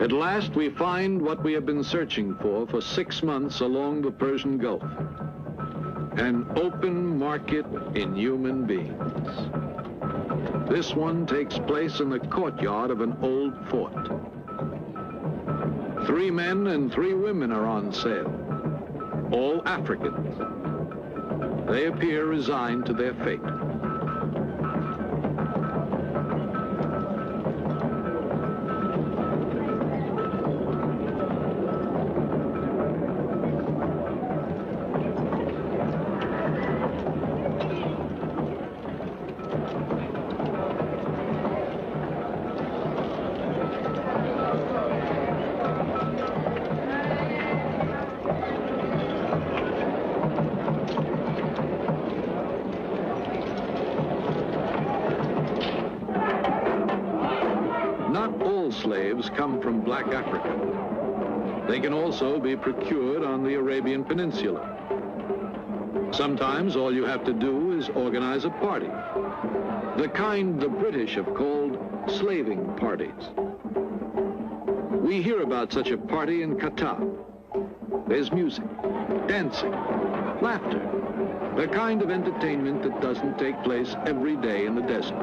At last we find what we have been searching for 6 months along the Persian Gulf. An open market in human beings. This one takes place in the courtyard of an old fort. 3 men and 3 women are on sale, all Africans. They appear resigned to their fate. Not all slaves come from black Africa. They can also be procured on the Arabian Peninsula. Sometimes all you have to do is organize a party, the kind the British have called slaving parties. We hear about such a party in Qatar. There's music, dancing, laughter, the kind of entertainment that doesn't take place every day in the desert.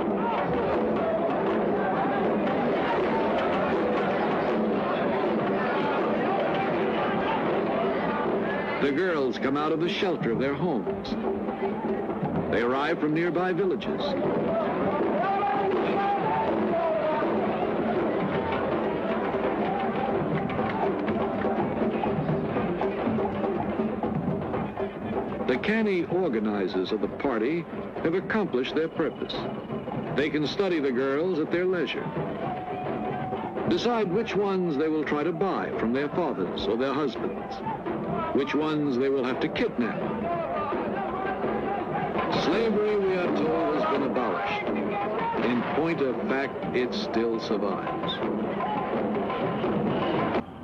The girls come out of the shelter of their homes. They arrive from nearby villages. The canny organizers of the party have accomplished their purpose. They can study the girls at their leisure, decide which ones they will try to buy from their fathers or their husbands, which ones they will have to kidnap. Slavery, we are told, has been abolished. In point of fact, it still survives.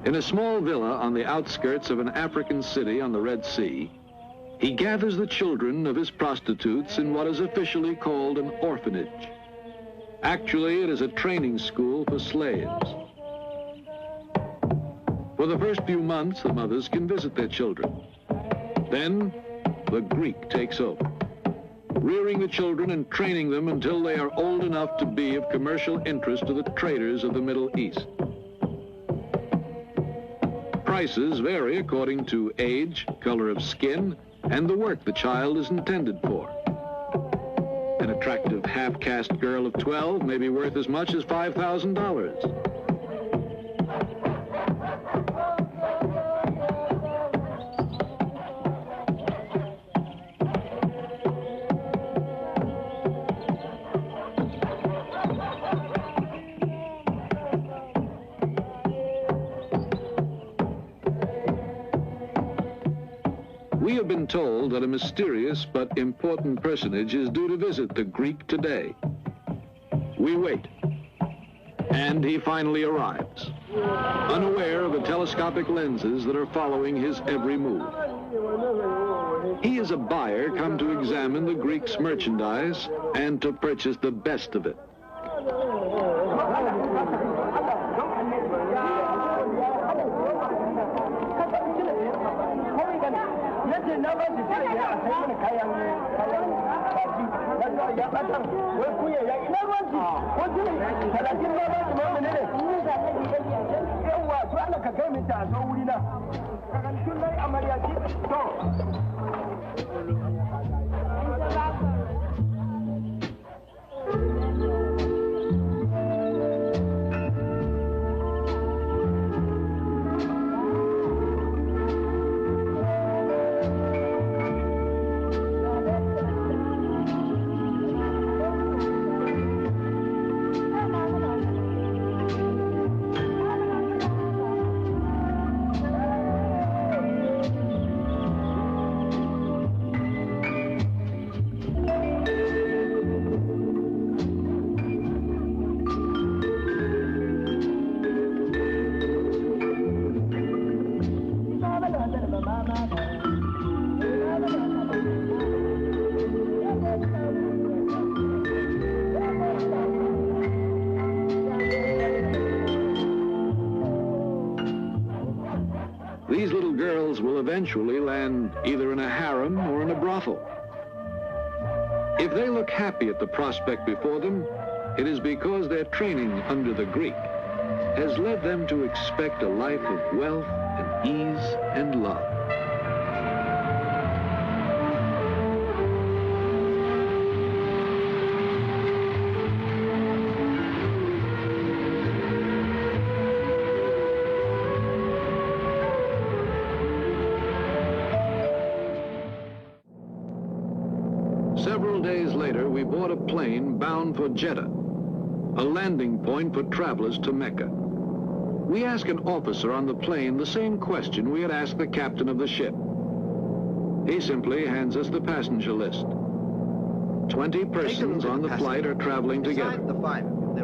In a small villa on the outskirts of an African city on the Red Sea, he gathers the children of his prostitutes in what is officially called an orphanage. Actually, it is a training school for slaves. For the first few months, the mothers can visit their children. Then, the Greek takes over, rearing the children and training them until they are old enough to be of commercial interest to the traders of the Middle East. Prices vary according to age, color of skin, and the work the child is intended for. An attractive half-caste girl of 12 may be worth as much as $5,000. We have been told that a mysterious but important personage is due to visit the Greek today. We wait, and he finally arrives, unaware of the telescopic lenses that are following his every move. He is a buyer come to examine the Greek's merchandise and to purchase the best of it. eventually land either in a harem or in a brothel. If they look happy at the prospect before them, it is because their training under the Greek has led them to expect a life of wealth and ease and love. Several days later, we board a plane bound for Jeddah, a landing point for travelers to Mecca. We ask an officer on the plane the same question we had asked the captain of the ship. He simply hands us the passenger list. 20 persons on the flight are traveling together.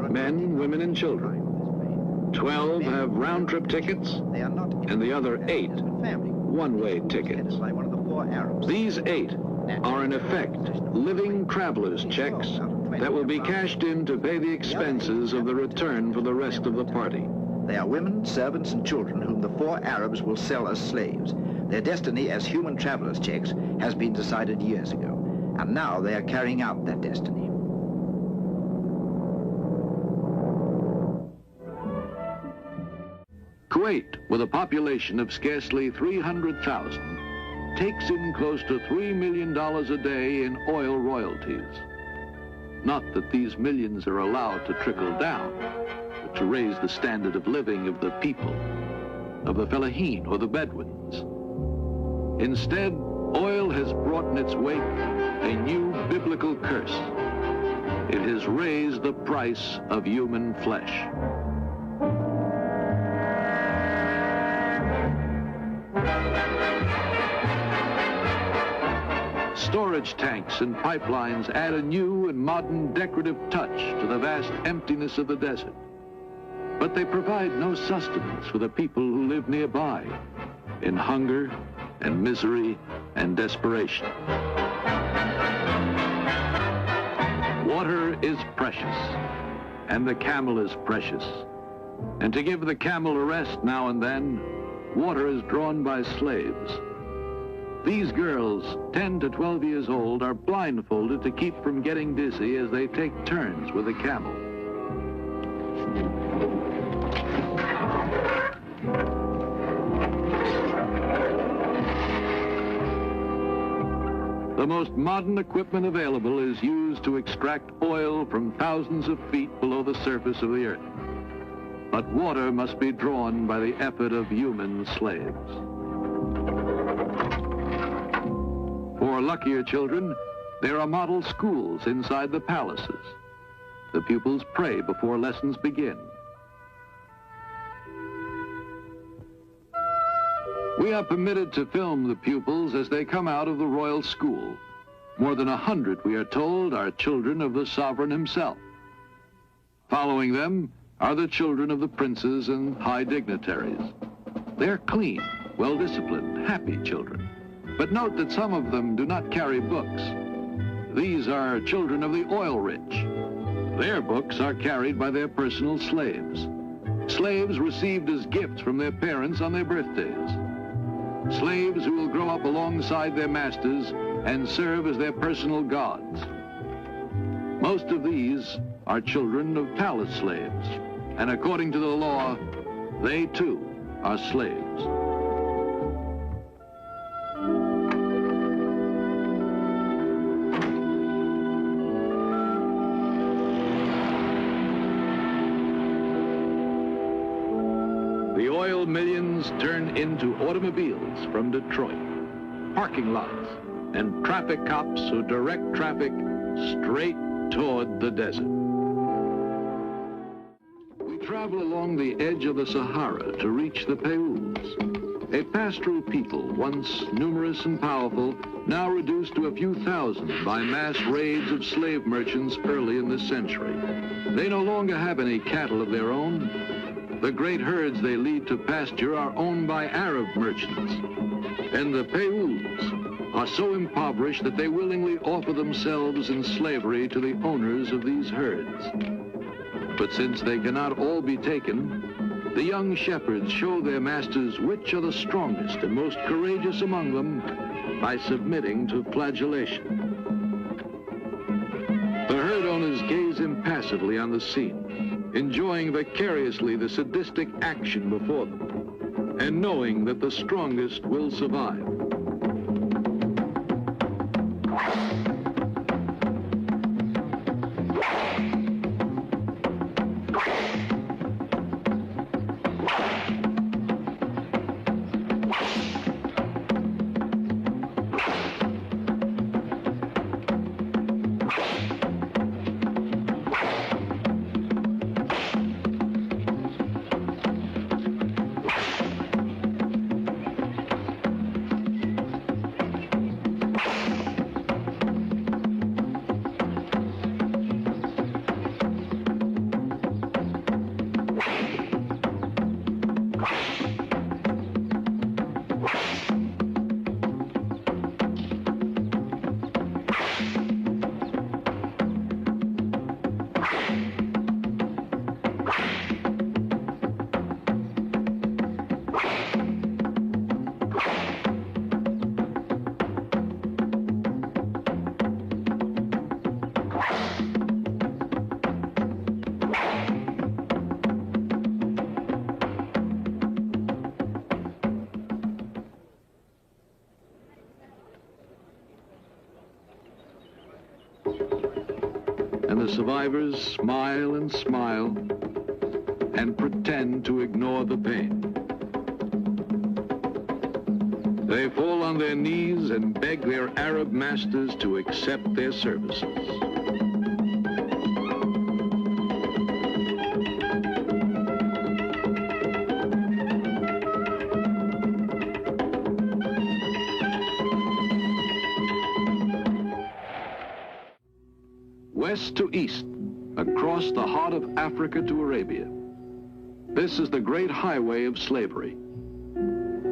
Men, women, and children. 12 have round-trip tickets, and the other 8 one-way tickets. These 8 are in effect living traveler's checks that will be cashed in to pay the expenses of the return for the rest of the party. They are women, servants, and children whom the 4 Arabs will sell as slaves. Their destiny as human traveler's checks has been decided years ago, and now they are carrying out that destiny. Kuwait, with a population of scarcely 300,000, takes in close to $3 million a day in oil royalties. Not that these millions are allowed to trickle down, but to raise the standard of living of the people, of the Fellahin or the Bedouins. Instead, oil has brought in its wake a new biblical curse. It has raised the price of human flesh. Storage tanks and pipelines add a new and modern decorative touch to the vast emptiness of the desert. But they provide no sustenance for the people who live nearby, in hunger and misery and desperation. Water is precious, and the camel is precious. And to give the camel a rest now and then, water is drawn by slaves. These girls, 10 to 12 years old, are blindfolded to keep from getting dizzy as they take turns with a camel. The most modern equipment available is used to extract oil from thousands of feet below the surface of the earth. But water must be drawn by the effort of human slaves. For luckier children, there are model schools inside the palaces. The pupils pray before lessons begin. We are permitted to film the pupils as they come out of the royal school. More than 100, we are told, are children of the sovereign himself. Following them are the children of the princes and high dignitaries. They're clean, well-disciplined, happy children. But note that some of them do not carry books. These are children of the oil rich. Their books are carried by their personal slaves. Slaves received as gifts from their parents on their birthdays. Slaves who will grow up alongside their masters and serve as their personal gods. Most of these are children of palace slaves, and according to the law, they too are slaves. The oil millions turn into automobiles from Detroit, parking lots, and traffic cops who direct traffic straight toward the desert. We travel along the edge of the Sahara to reach the Peuls, a pastoral people once numerous and powerful, now reduced to a few thousand by mass raids of slave merchants early in this century. They no longer have any cattle of their own. The great herds they lead to pasture are owned by Arab merchants, and the Peuls are so impoverished that they willingly offer themselves in slavery to the owners of these herds. But since they cannot all be taken, the young shepherds show their masters which are the strongest and most courageous among them by submitting to flagellation. The herd owners gaze impassively on the scene, enjoying vicariously the sadistic action before them, and knowing that the strongest will survive. And the survivors smile and smile and pretend to ignore the pain. They fall on their knees and beg their Arab masters to accept their services. West to east, across the heart of Africa to Arabia. This is the great highway of slavery.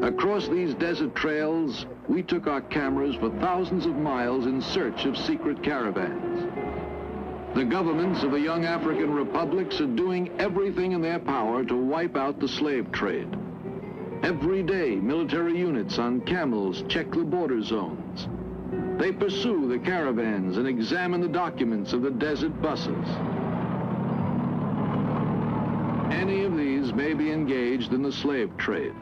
Across these desert trails, we took our cameras for thousands of miles in search of secret caravans. The governments of the young African republics are doing everything in their power to wipe out the slave trade. Every day, military units on camels check the border zones. They pursue the caravans and examine the documents of the desert buses. Any of these may be engaged in the slave trade.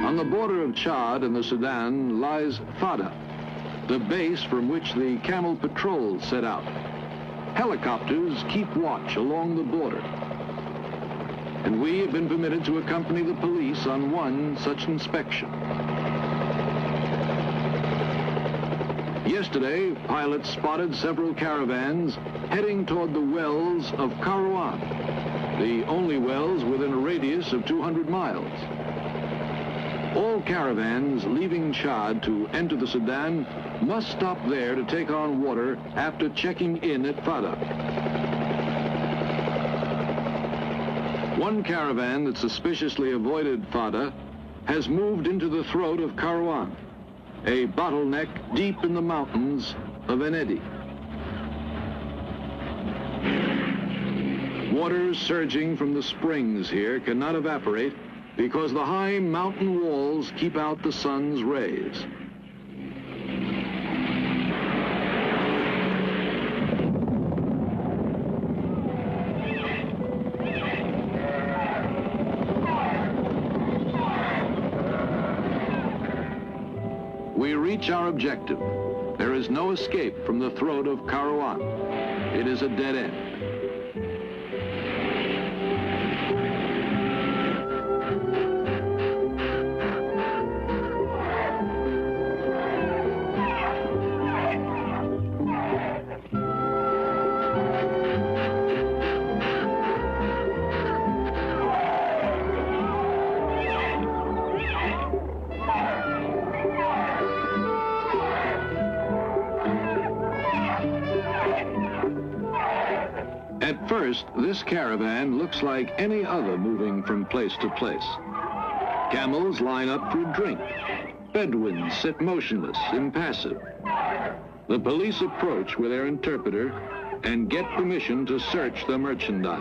On the border of Chad and the Sudan lies Fada, the base from which the camel patrols set out. Helicopters keep watch along the border. And we have been permitted to accompany the police on one such inspection. Yesterday, pilots spotted several caravans heading toward the wells of Kairouan, the only wells within a radius of 200 miles. All caravans leaving Chad to enter the Sudan must stop there to take on water after checking in at Fada. One caravan that suspiciously avoided Fada has moved into the throat of Kairouan, a bottleneck deep in the mountains of Enedi. Water surging from the springs here cannot evaporate because the high mountain walls keep out the sun's rays. We reach our objective. There is no escape from the throat of Kairouan. It is a dead end. At first, this caravan looks like any other moving from place to place. Camels line up for a drink. Bedouins sit motionless, impassive. The police approach with their interpreter and get permission to search the merchandise.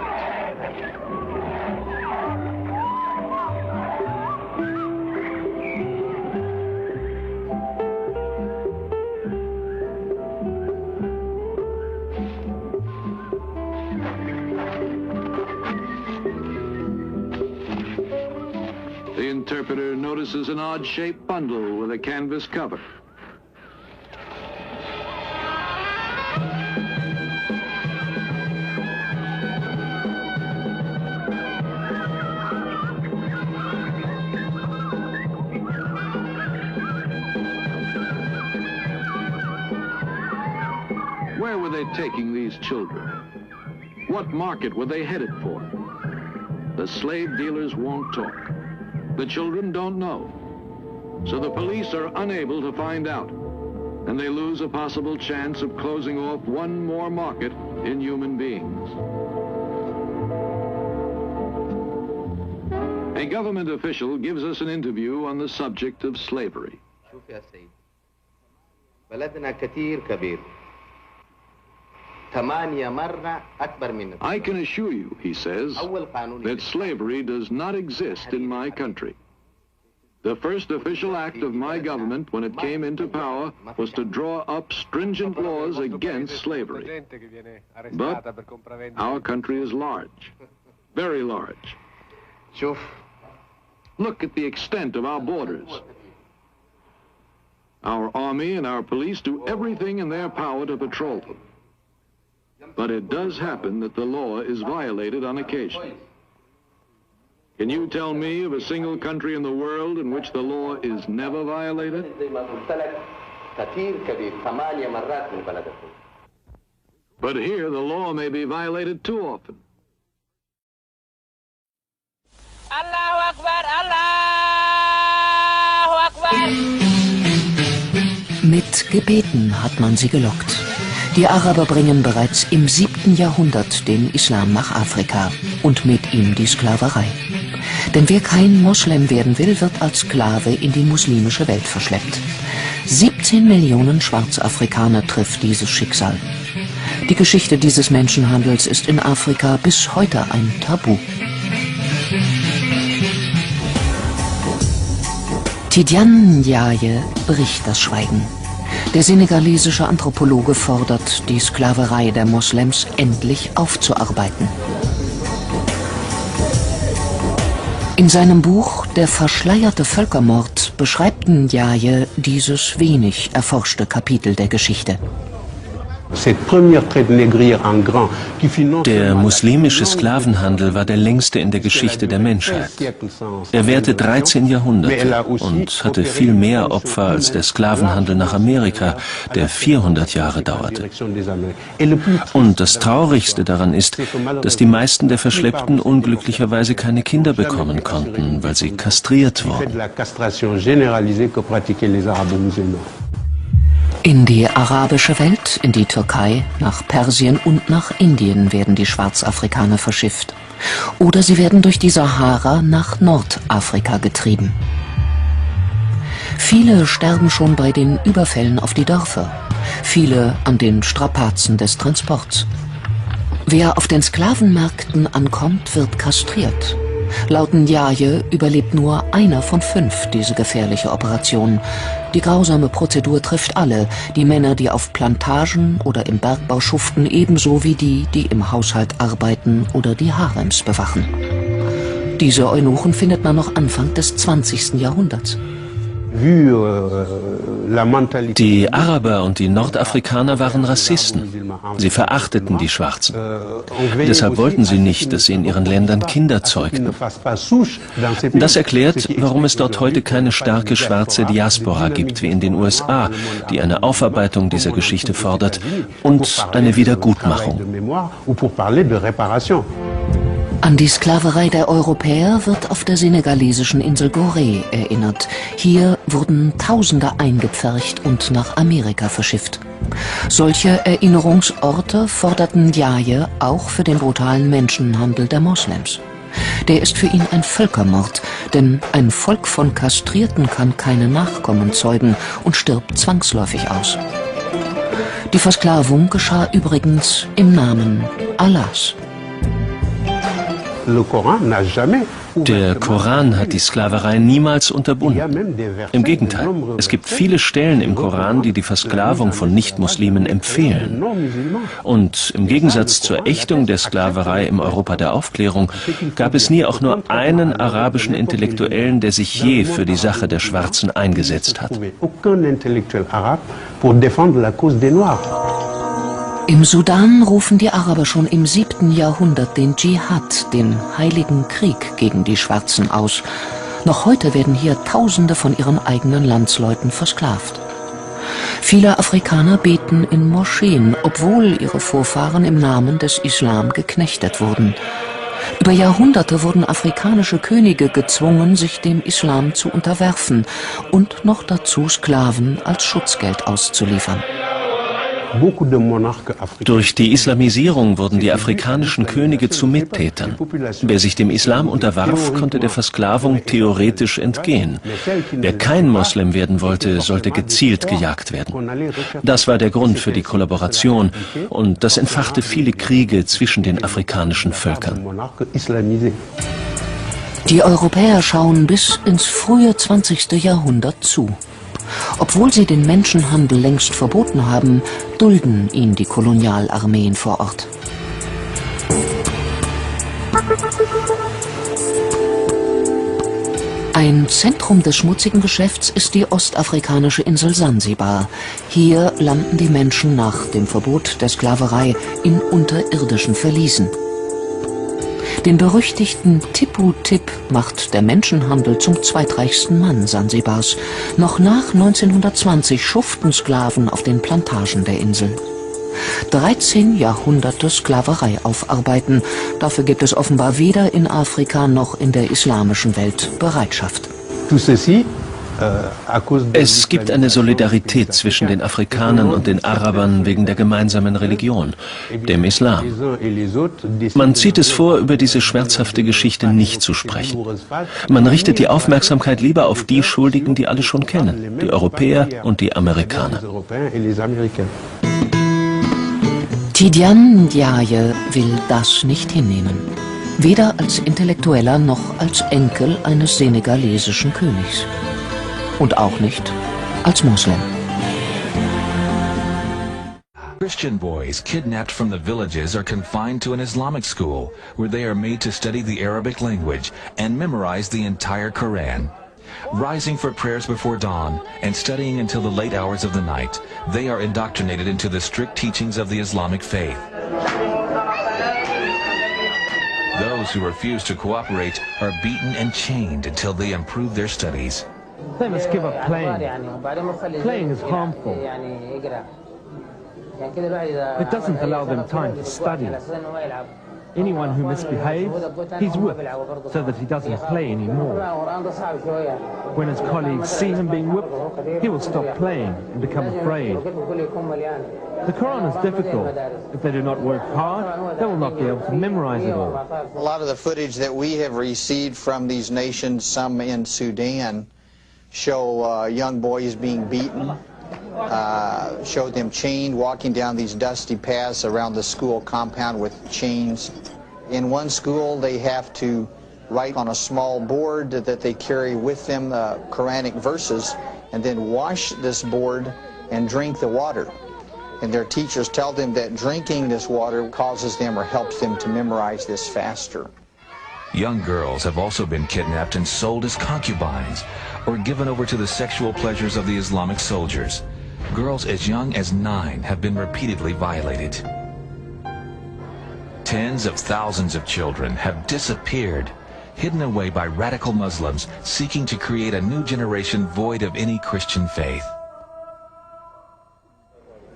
The interpreter notices an odd-shaped bundle with a canvas cover. Where were they taking these children? What market were they headed for? The slave dealers won't talk. The children don't know. So the police are unable to find out, and they lose a possible chance of closing off one more market in human beings. A government official gives us an interview on the subject of slavery. I can assure you, he says, that slavery does not exist in my country. The first official act of my government when it came into power was to draw up stringent laws against slavery. But our country is large, very large. Look at the extent of our borders. Our army and our police do everything in their power to patrol them. But it does happen that the law is violated on occasion. Can you tell me of a single country in the world in which the law is never violated? But here the law may be violated too often. Allahu Akbar, Allahu Akbar. Mit Gebeten hat man sie gelockt. Die Araber bringen bereits im 7. Jahrhundert den Islam nach Afrika und mit ihm die Sklaverei. Denn wer kein Moslem werden will, wird als Sklave in die muslimische Welt verschleppt. 17 Millionen Schwarzafrikaner trifft dieses Schicksal. Die Geschichte dieses Menschenhandels ist in Afrika bis heute ein Tabu. Tidiane Ndiaye bricht das Schweigen. Der senegalesische Anthropologe fordert, die Sklaverei der Moslems endlich aufzuarbeiten. In seinem Buch »Der verschleierte Völkermord« beschreibt Ndiaye dieses wenig erforschte Kapitel der Geschichte. Der muslimische Sklavenhandel war der längste in der Geschichte der Menschheit. Er währte 13 Jahrhunderte und hatte viel mehr Opfer als der Sklavenhandel nach Amerika, der 400 Jahre dauerte. Und das Traurigste daran ist, dass die meisten der Verschleppten unglücklicherweise keine Kinder bekommen konnten, weil sie kastriert wurden. In die arabische Welt, in die Türkei, nach Persien und nach Indien werden die Schwarzafrikaner verschifft. Oder sie werden durch die Sahara nach Nordafrika getrieben. Viele sterben schon bei den Überfällen auf die Dörfer, viele an den Strapazen des Transports. Wer auf den Sklavenmärkten ankommt, wird kastriert. Laut Ndiaye überlebt nur einer von 5 diese gefährliche Operation. Die grausame Prozedur trifft alle, die Männer, die auf Plantagen oder im Bergbau schuften, ebenso wie die, die im Haushalt arbeiten oder die Harems bewachen. Diese Eunuchen findet man noch Anfang des 20. Jahrhunderts. Die Araber und die Nordafrikaner waren Rassisten. Sie verachteten die Schwarzen. Deshalb wollten sie nicht, dass sie in ihren Ländern Kinder zeugten. Das erklärt, warum es dort heute keine starke schwarze Diaspora gibt wie in den USA, die eine Aufarbeitung dieser Geschichte fordert und eine Wiedergutmachung. An die Sklaverei der Europäer wird auf der senegalesischen Insel Gorée erinnert. Hier wurden Tausende eingepfercht und nach Amerika verschifft. Solche Erinnerungsorte forderten Ndiaye auch für den brutalen Menschenhandel der Moslems. Der ist für ihn ein Völkermord, denn ein Volk von Kastrierten kann keine Nachkommen zeugen und stirbt zwangsläufig aus. Die Versklavung geschah übrigens im Namen Allahs. Der Koran hat die Sklaverei niemals unterbunden. Im Gegenteil, es gibt viele Stellen im Koran, die die Versklavung von Nichtmuslimen empfehlen. Und im Gegensatz zur Ächtung der Sklaverei im Europa der Aufklärung gab es nie auch nur einen arabischen Intellektuellen, der sich je für die Sache der Schwarzen eingesetzt hat. Im Sudan rufen die Araber schon im 7. Jahrhundert den Dschihad, den heiligen Krieg gegen die Schwarzen, aus. Noch heute werden hier Tausende von ihren eigenen Landsleuten versklavt. Viele Afrikaner beten in Moscheen, obwohl ihre Vorfahren im Namen des Islam geknechtet wurden. Über Jahrhunderte wurden afrikanische Könige gezwungen, sich dem Islam zu unterwerfen und noch dazu Sklaven als Schutzgeld auszuliefern. Durch die Islamisierung wurden die afrikanischen Könige zu Mittätern. Wer sich dem Islam unterwarf, konnte der Versklavung theoretisch entgehen. Wer kein Moslem werden wollte, sollte gezielt gejagt werden. Das war der Grund für die Kollaboration und das entfachte viele Kriege zwischen den afrikanischen Völkern. Die Europäer schauen bis ins frühe 20. Jahrhundert zu. Obwohl sie den Menschenhandel längst verboten haben, dulden ihn die Kolonialarmeen vor Ort. Ein Zentrum des schmutzigen Geschäfts ist die ostafrikanische Insel Sansibar. Hier landen die Menschen nach dem Verbot der Sklaverei in unterirdischen Verliesen. Den berüchtigten Tipu-Tip macht der Menschenhandel zum zweitreichsten Mann Sansibars. Noch nach 1920 schuften Sklaven auf den Plantagen der Insel. 13 Jahrhunderte Sklaverei aufarbeiten, dafür gibt es offenbar weder in Afrika noch in der islamischen Welt Bereitschaft. Es gibt eine Solidarität zwischen den Afrikanern und den Arabern wegen der gemeinsamen Religion, dem Islam. Man zieht es vor, über diese schmerzhafte Geschichte nicht zu sprechen. Man richtet die Aufmerksamkeit lieber auf die Schuldigen, die alle schon kennen, die Europäer und die Amerikaner. Tidiane Ndiaye will das nicht hinnehmen. Weder als Intellektueller noch als Enkel eines senegalesischen Königs. Und auch nicht als Moslem. Christian boys kidnapped from the villages are confined to an Islamic school where they are made to study the Arabic language and memorize the entire Quran. Rising for prayers before dawn and studying until the late hours of the night, they are indoctrinated into the strict teachings of the Islamic faith. Those who refuse to cooperate are beaten and chained until they improve their studies. They must give up playing. Playing is harmful. It doesn't allow them time to study. Anyone who misbehaves, he's whipped so that he doesn't play anymore. When his colleagues see him being whipped, he will stop playing and become afraid. The Quran is difficult. If they do not work hard, they will not be able to memorize it all. A lot of the footage that we have received from these nations, some in Sudan, show young boys being beaten, show them chained, walking down these dusty paths around the school compound with chains. In one school, they have to write on a small board that they carry with them the Quranic verses and then wash this board and drink the water. And their teachers tell them that drinking this water causes them or helps them to memorize this faster. Young girls have also been kidnapped and sold as concubines or given over to the sexual pleasures of the Islamic soldiers. Girls as young as 9 have been repeatedly violated. Tens of thousands of children have disappeared, hidden away by radical Muslims seeking to create a new generation void of any Christian faith.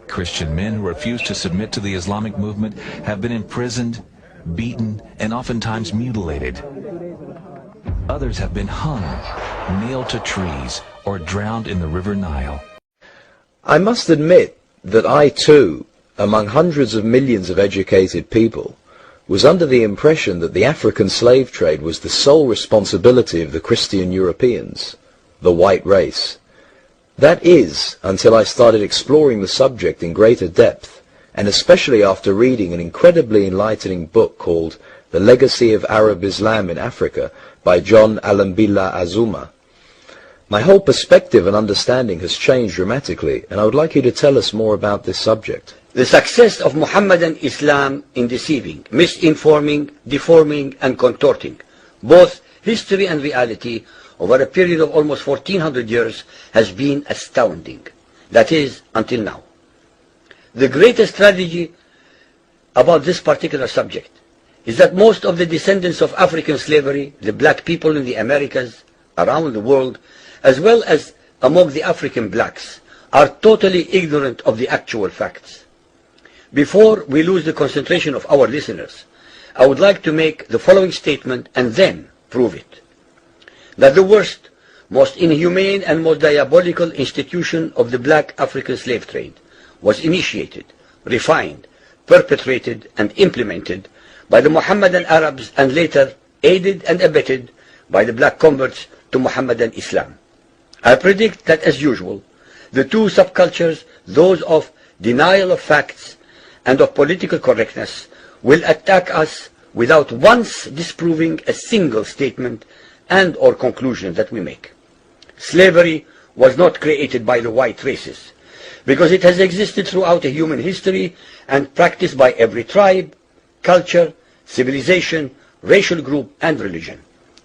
Christian men who refuse to submit to the Islamic movement have been imprisoned, beaten, and oftentimes mutilated. Others have been hung, nailed to trees, or drowned in the River Nile. I must admit that I too, among hundreds of millions of educated people, was under the impression that the African slave trade was the sole responsibility of the Christian Europeans, the white race. That is, until I started exploring the subject in greater depth, and especially after reading an incredibly enlightening book called The Legacy of Arab Islam in Africa by John Alambila Azuma. My whole perspective and understanding has changed dramatically, and I would like you to tell us more about this subject. The success of Muhammadan Islam in deceiving, misinforming, deforming, and contorting both history and reality over a period of almost 1400 years has been astounding. That is, until now. The greatest tragedy about this particular subject is that most of the descendants of African slavery, the black people in the Americas, around the world, as well as among the African blacks, are totally ignorant of the actual facts. Before we lose the concentration of our listeners, I would like to make the following statement and then prove it. That the worst, most inhumane and most diabolical institution of the black African slave trade was initiated, refined, perpetrated and implemented by the Mohammedan Arabs and later aided and abetted by the black converts to Mohammedan Islam. I predict that, as usual, the two subcultures, those of denial of facts and of political correctness, will attack us without once disproving a single statement and or conclusion that we make. Slavery was not created by the white races, because it has existed throughout human history and practiced by every tribe, culture, civilization, racial group and religion.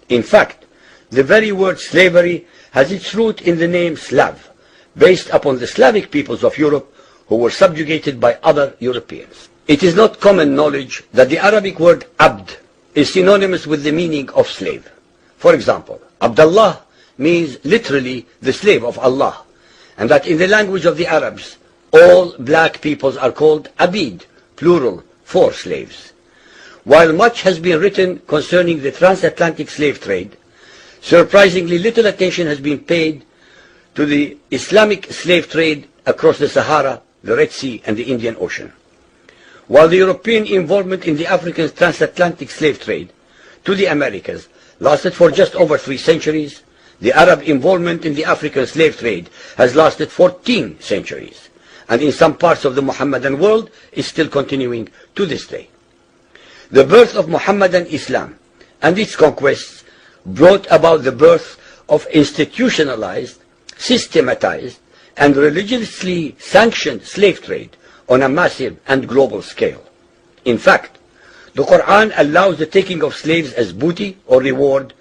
In fact, the very word slavery has its root in the name Slav, based upon the Slavic peoples of Europe who were subjugated by other Europeans. It is not common knowledge that the Arabic word abd is synonymous with the meaning of slave. For example, Abdullah means literally the slave of Allah, and that in the language of the Arabs, all black peoples are called abid, plural, for slaves. While much has been written concerning the transatlantic slave trade, surprisingly little attention has been paid to the Islamic slave trade across the Sahara, the Red Sea, and the Indian Ocean. While the European involvement in the African transatlantic slave trade to the Americas lasted for just over 3 centuries, the Arab involvement in the African slave trade has lasted 14 centuries, and in some parts of the Mohammedan world is still continuing to this day. The birth of Mohammedan Islam and its conquests brought about the birth of institutionalized, systematized, and religiously sanctioned slave trade on a massive and global scale. In fact, the Quran allows the taking of slaves as booty or reward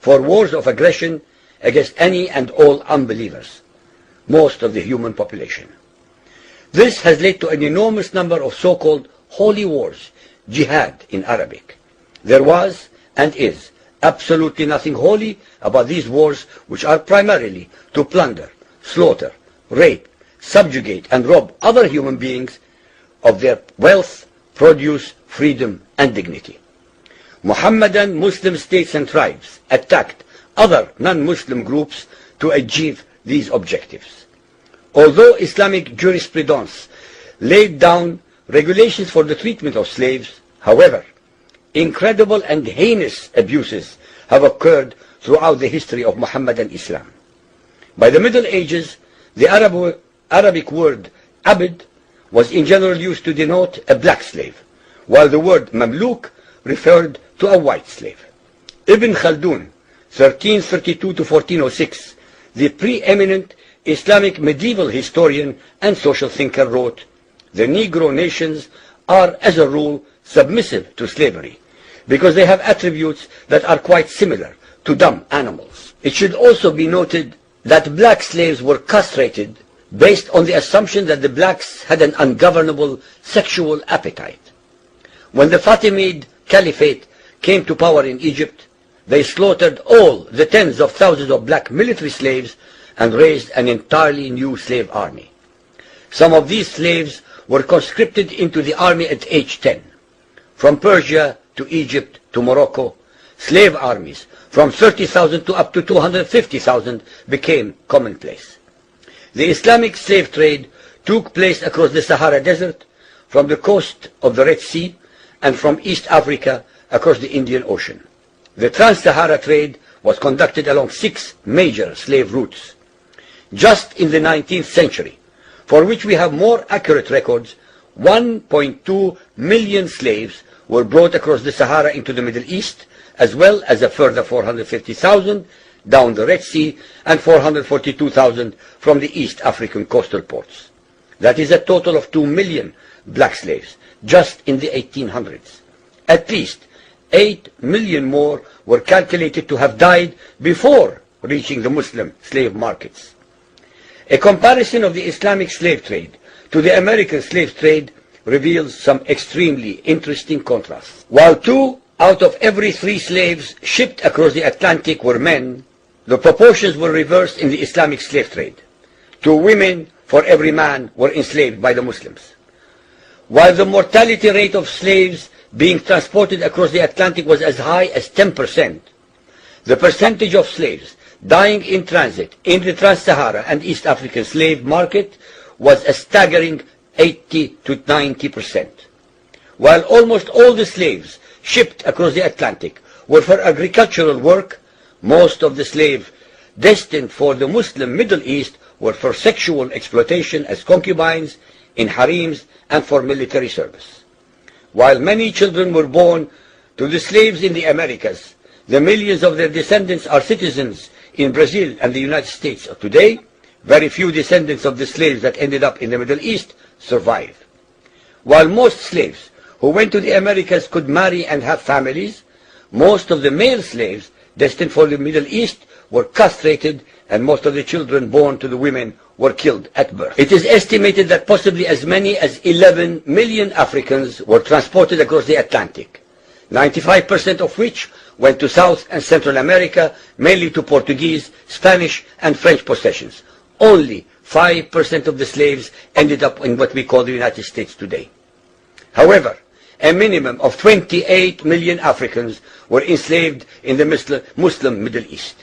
for wars of aggression against any and all unbelievers, most of the human population. This has led to an enormous number of so-called holy wars, jihad in Arabic. There was and is absolutely nothing holy about these wars, which are primarily to plunder, slaughter, rape, subjugate and rob other human beings of their wealth, produce, freedom and dignity. Mohammedan Muslim states and tribes attacked other non-Muslim groups to achieve these objectives. Although Islamic jurisprudence laid down regulations for the treatment of slaves, however, incredible and heinous abuses have occurred throughout the history of Mohammedan Islam. By the Middle Ages, the Arabic word abd was in general used to denote a black slave, while the word mamluk referred to a white slave. Ibn Khaldun, 1332 to 1406, the preeminent Islamic medieval historian and social thinker, wrote, "The Negro nations are, as a rule, submissive to slavery, because they have attributes that are quite similar to dumb animals." It should also be noted that black slaves were castrated based on the assumption that the blacks had an ungovernable sexual appetite. When the Fatimid Caliphate came to power in Egypt, they slaughtered all the tens of thousands of black military slaves and raised an entirely new slave army. Some of these slaves were conscripted into the army at age 10. From Persia to Egypt to Morocco, slave armies from 30,000 to up to 250,000 became commonplace. The Islamic slave trade took place across the Sahara Desert, from the coast of the Red Sea, and from East Africa across the Indian Ocean. The Trans-Sahara trade was conducted along 6 major slave routes. just in the 19th century, for which we have more accurate records. 1.2 million slaves were brought across the Sahara into the Middle East, as well as a further 450,000 down the Red Sea and 442,000 from the East African coastal ports. That is a total of 2 million black slaves just in the 1800s. At least 8 million more were calculated to have died before reaching the Muslim slave markets. A comparison of the Islamic slave trade to the American slave trade reveals some extremely interesting contrasts. While 2 out of every 3 slaves shipped across the Atlantic were men, the proportions were reversed in the Islamic slave trade. 2 women for every man were enslaved by the Muslims. While the mortality rate of slaves being transported across the Atlantic was as high as 10%, the percentage of slaves dying in transit in the Trans-Sahara and East African slave market was a staggering 80 to 90%. While almost all the slaves shipped across the Atlantic were for agricultural work, most of the slaves destined for the Muslim Middle East were for sexual exploitation as concubines, in harems, and for military service. While many children were born to the slaves in the Americas, the millions of their descendants are citizens in Brazil and the United States today. Very few descendants of the slaves that ended up in the Middle East survive. While most slaves who went to the Americas could marry and have families, most of the male slaves destined for the Middle East were castrated, and most of the children born to the women were killed at birth. It is estimated that possibly as many as 11 million Africans were transported across the Atlantic, 95% of which went to South and Central America, mainly to Portuguese, Spanish, and French possessions. Only 5% of the slaves ended up in what we call the United States today. However, a minimum of 28 million Africans were enslaved in the Muslim Middle East.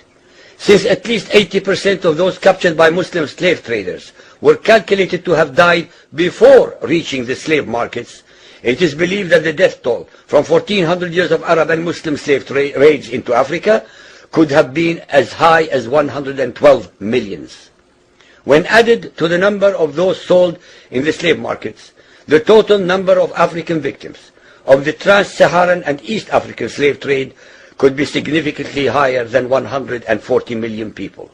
Since at least 80% of those captured by Muslim slave traders were calculated to have died before reaching the slave markets, it is believed that the death toll from 1400 years of Arab and Muslim slave raids into Africa could have been as high as 112 millions. When added to the number of those sold in the slave markets, the total number of African victims of the trans-Saharan and East African slave trade could be significantly higher than 140 million people.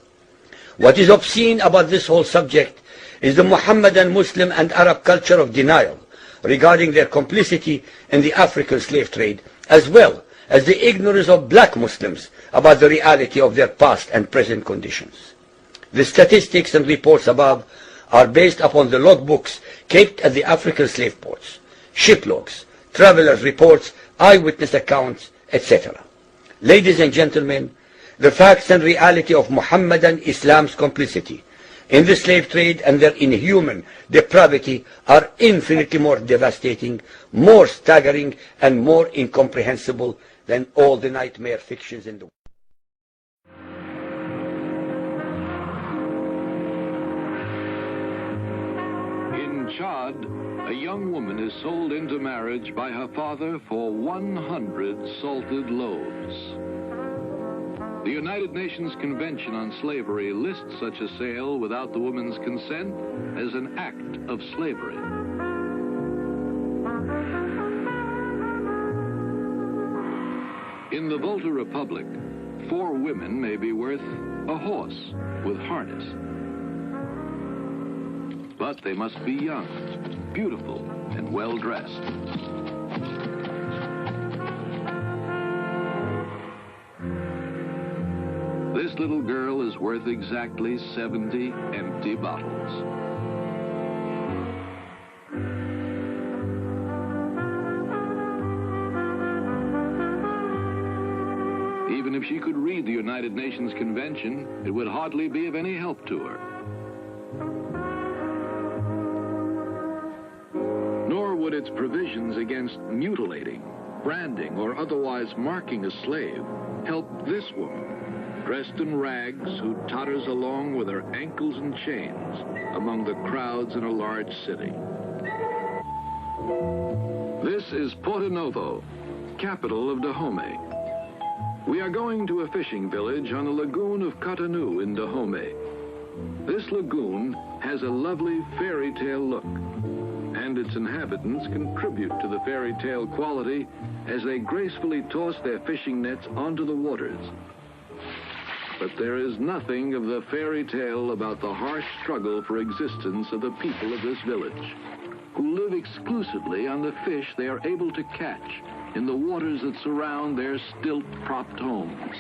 What is obscene about this whole subject is the Muhammadan, Muslim, and Arab culture of denial regarding their complicity in the African slave trade, as well as the ignorance of black Muslims about the reality of their past and present conditions. The statistics and reports above are based upon the logbooks kept at the African slave ports, ship logs, travelers' reports, eyewitness accounts, etc. Ladies and gentlemen, the facts and reality of Muhammadan Islam's complicity in the slave trade and their inhuman depravity are infinitely more devastating, more staggering, and more incomprehensible than all the nightmare fictions in the world. In Chad, a young woman is sold into marriage by her father for 100 salted loaves. The United Nations Convention on Slavery lists such a sale without the woman's consent as an act of slavery. In the Volta Republic, 4 women may be worth a horse with harness. But they must be young, beautiful, and well-dressed. This little girl is worth exactly 70 empty bottles. Even if she could read the United Nations Convention, it would hardly be of any help to her. Nor would its provisions against mutilating, branding, or otherwise marking a slave help this woman, dressed in rags, who totters along with her ankles in chains among the crowds in a large city. This is Porto Novo, capital of Dahomey. We are going to a fishing village on the lagoon of Cotonou in Dahomey. This lagoon has a lovely fairy tale look, and its inhabitants contribute to the fairy tale quality as they gracefully toss their fishing nets onto the waters. But there is nothing of the fairy tale about the harsh struggle for existence of the people of this village, who live exclusively on the fish they are able to catch in the waters that surround their stilt-propped homes.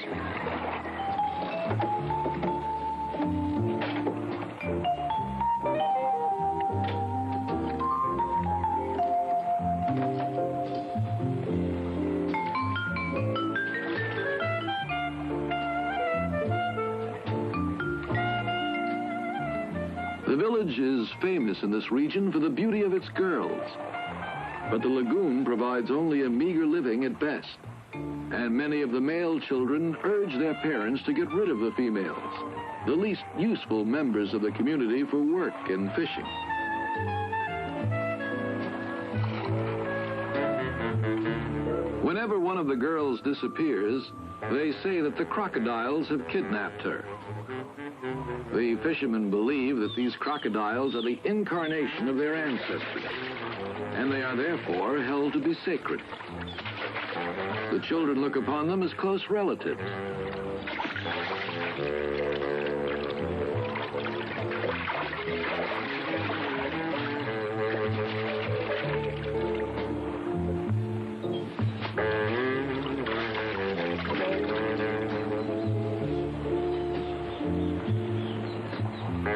The village is famous in this region for the beauty of its girls, but the lagoon provides only a meager living at best, and many of the male children urge their parents to get rid of the females, the least useful members of the community for work and fishing. Whenever one of the girls disappears, they say that the crocodiles have kidnapped her. The fishermen believe that these crocodiles are the incarnation of their ancestors, and they are therefore held to be sacred. The children look upon them as close relatives.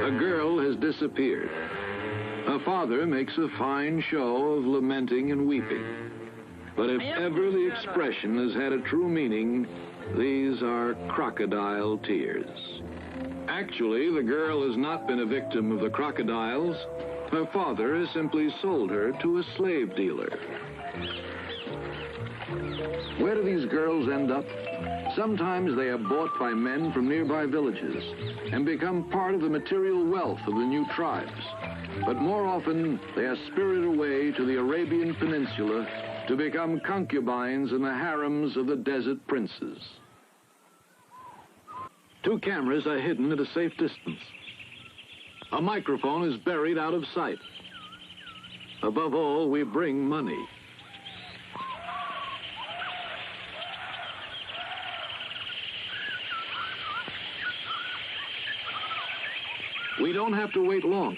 A girl has disappeared. Her father makes a fine show of lamenting and weeping. But if ever the expression has had a true meaning, these are crocodile tears. Actually, the girl has not been a victim of the crocodiles. Her father has simply sold her to a slave dealer. Where do these girls end up? Sometimes they are bought by men from nearby villages and become part of the material wealth of the new tribes. But more often, they are spirited away to the Arabian Peninsula to become concubines in the harems of the desert princes. 2 cameras are hidden at a safe distance. A microphone is buried out of sight. Above all, we bring money. We don't have to wait long.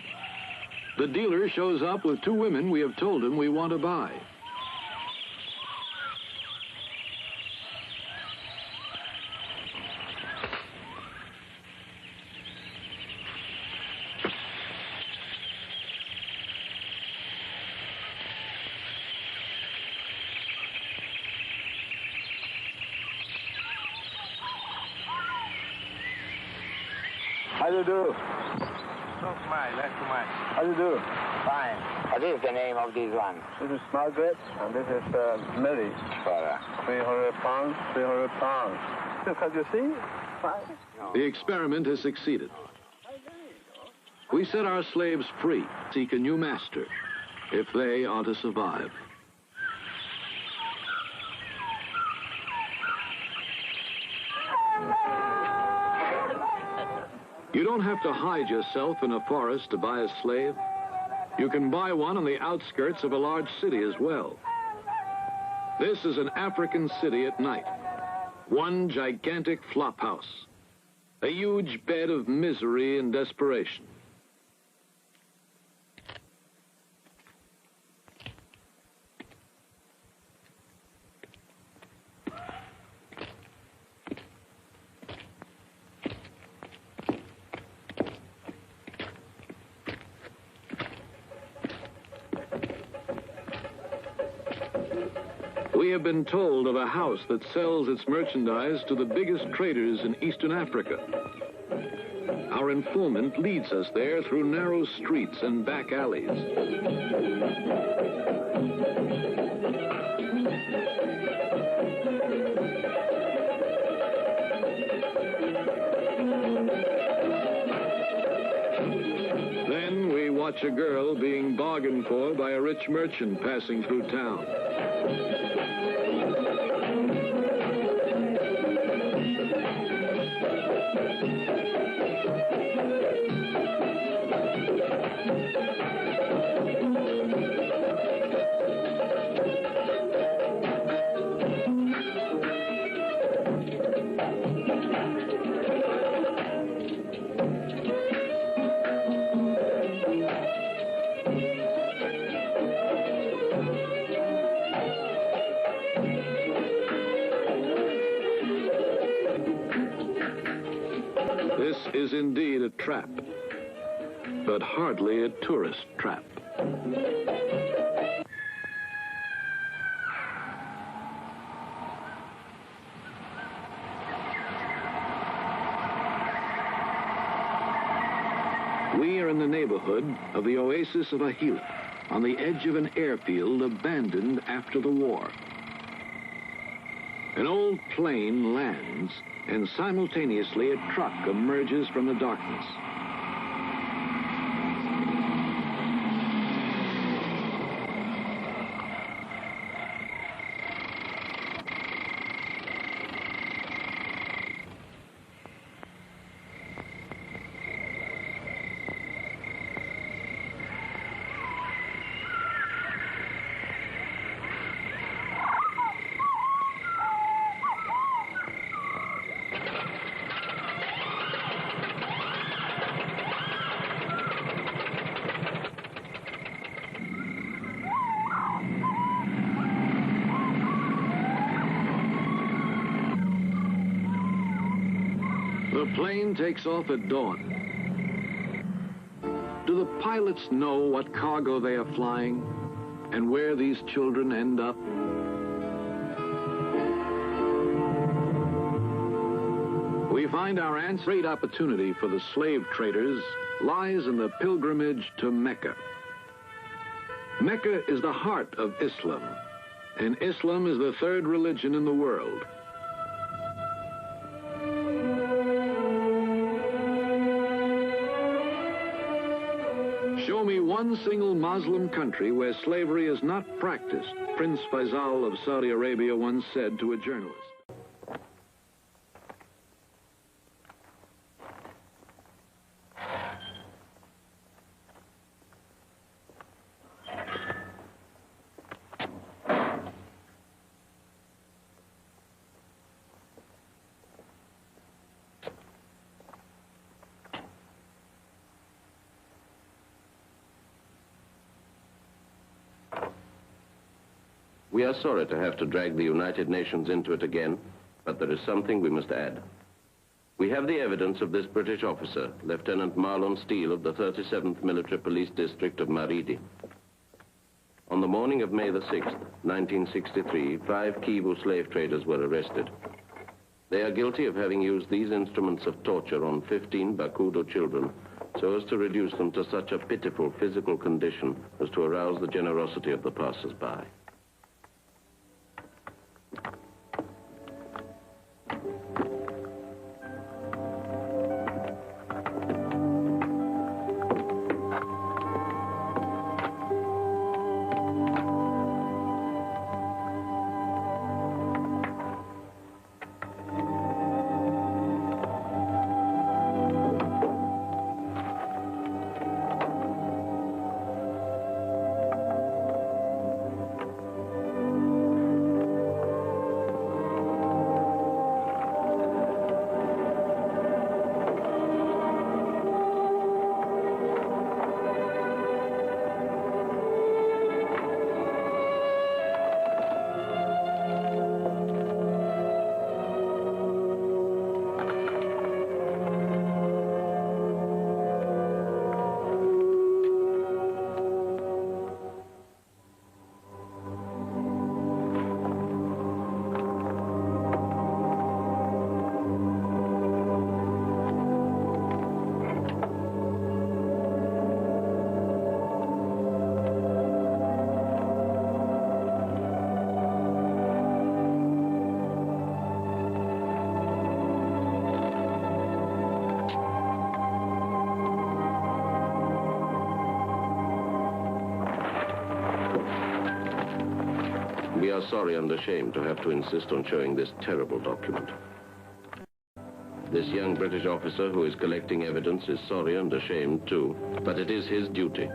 The dealer shows up with 2 women we have told him we want to buy. How do you do? How do you do? Fine. What is the name of this one? This is Margaret, and this is Mary. 300 pounds, 300 pounds. Can you see? Fine. The experiment has succeeded. We set our slaves free, seek a new master, if they are to survive. You don't have to hide yourself in a forest to buy a slave. You can buy one on the outskirts of a large city as well. This is an African city at night. One gigantic flophouse. A huge bed of misery and desperation. We have been told of a house that sells its merchandise to the biggest traders in Eastern Africa. Our informant leads us there through narrow streets and back alleys. Then we watch a girl being bargained for by a rich merchant passing through town. This is indeed a trap, but hardly a tourist trap. We are in the neighborhood of the oasis of Ahila, on the edge of an airfield abandoned after the war. An old plane lands, and simultaneously a truck emerges from the darkness. The plane takes off at dawn. Do the pilots know what cargo they are flying and where these children end up? We find our answer. Great opportunity for the slave traders lies in the pilgrimage to Mecca. Mecca is the heart of Islam, and Islam is the third religion in the world. Show me one single Muslim country where slavery is not practiced, Prince Faisal of Saudi Arabia once said to a journalist. We are sorry to have to drag the United Nations into it again, but there is something we must add. We have the evidence of this British officer, Lieutenant Marlon Steele of the 37th Military Police District of Maridi. On the morning of May the 6th, 1963, 5 Kivu slave traders were arrested. They are guilty of having used these instruments of torture on 15 Bakudo children so as to reduce them to such a pitiful physical condition as to arouse the generosity of the passers-by. We are sorry and ashamed to have to insist on showing this terrible document. This young British officer who is collecting evidence is sorry and ashamed too, but it is his duty.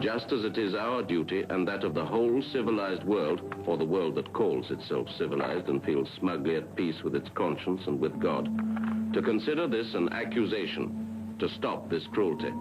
Just as it is our duty and that of the whole civilized world, or the world that calls itself civilized and feels smugly at peace with its conscience and with God, to consider this an accusation, to stop this cruelty.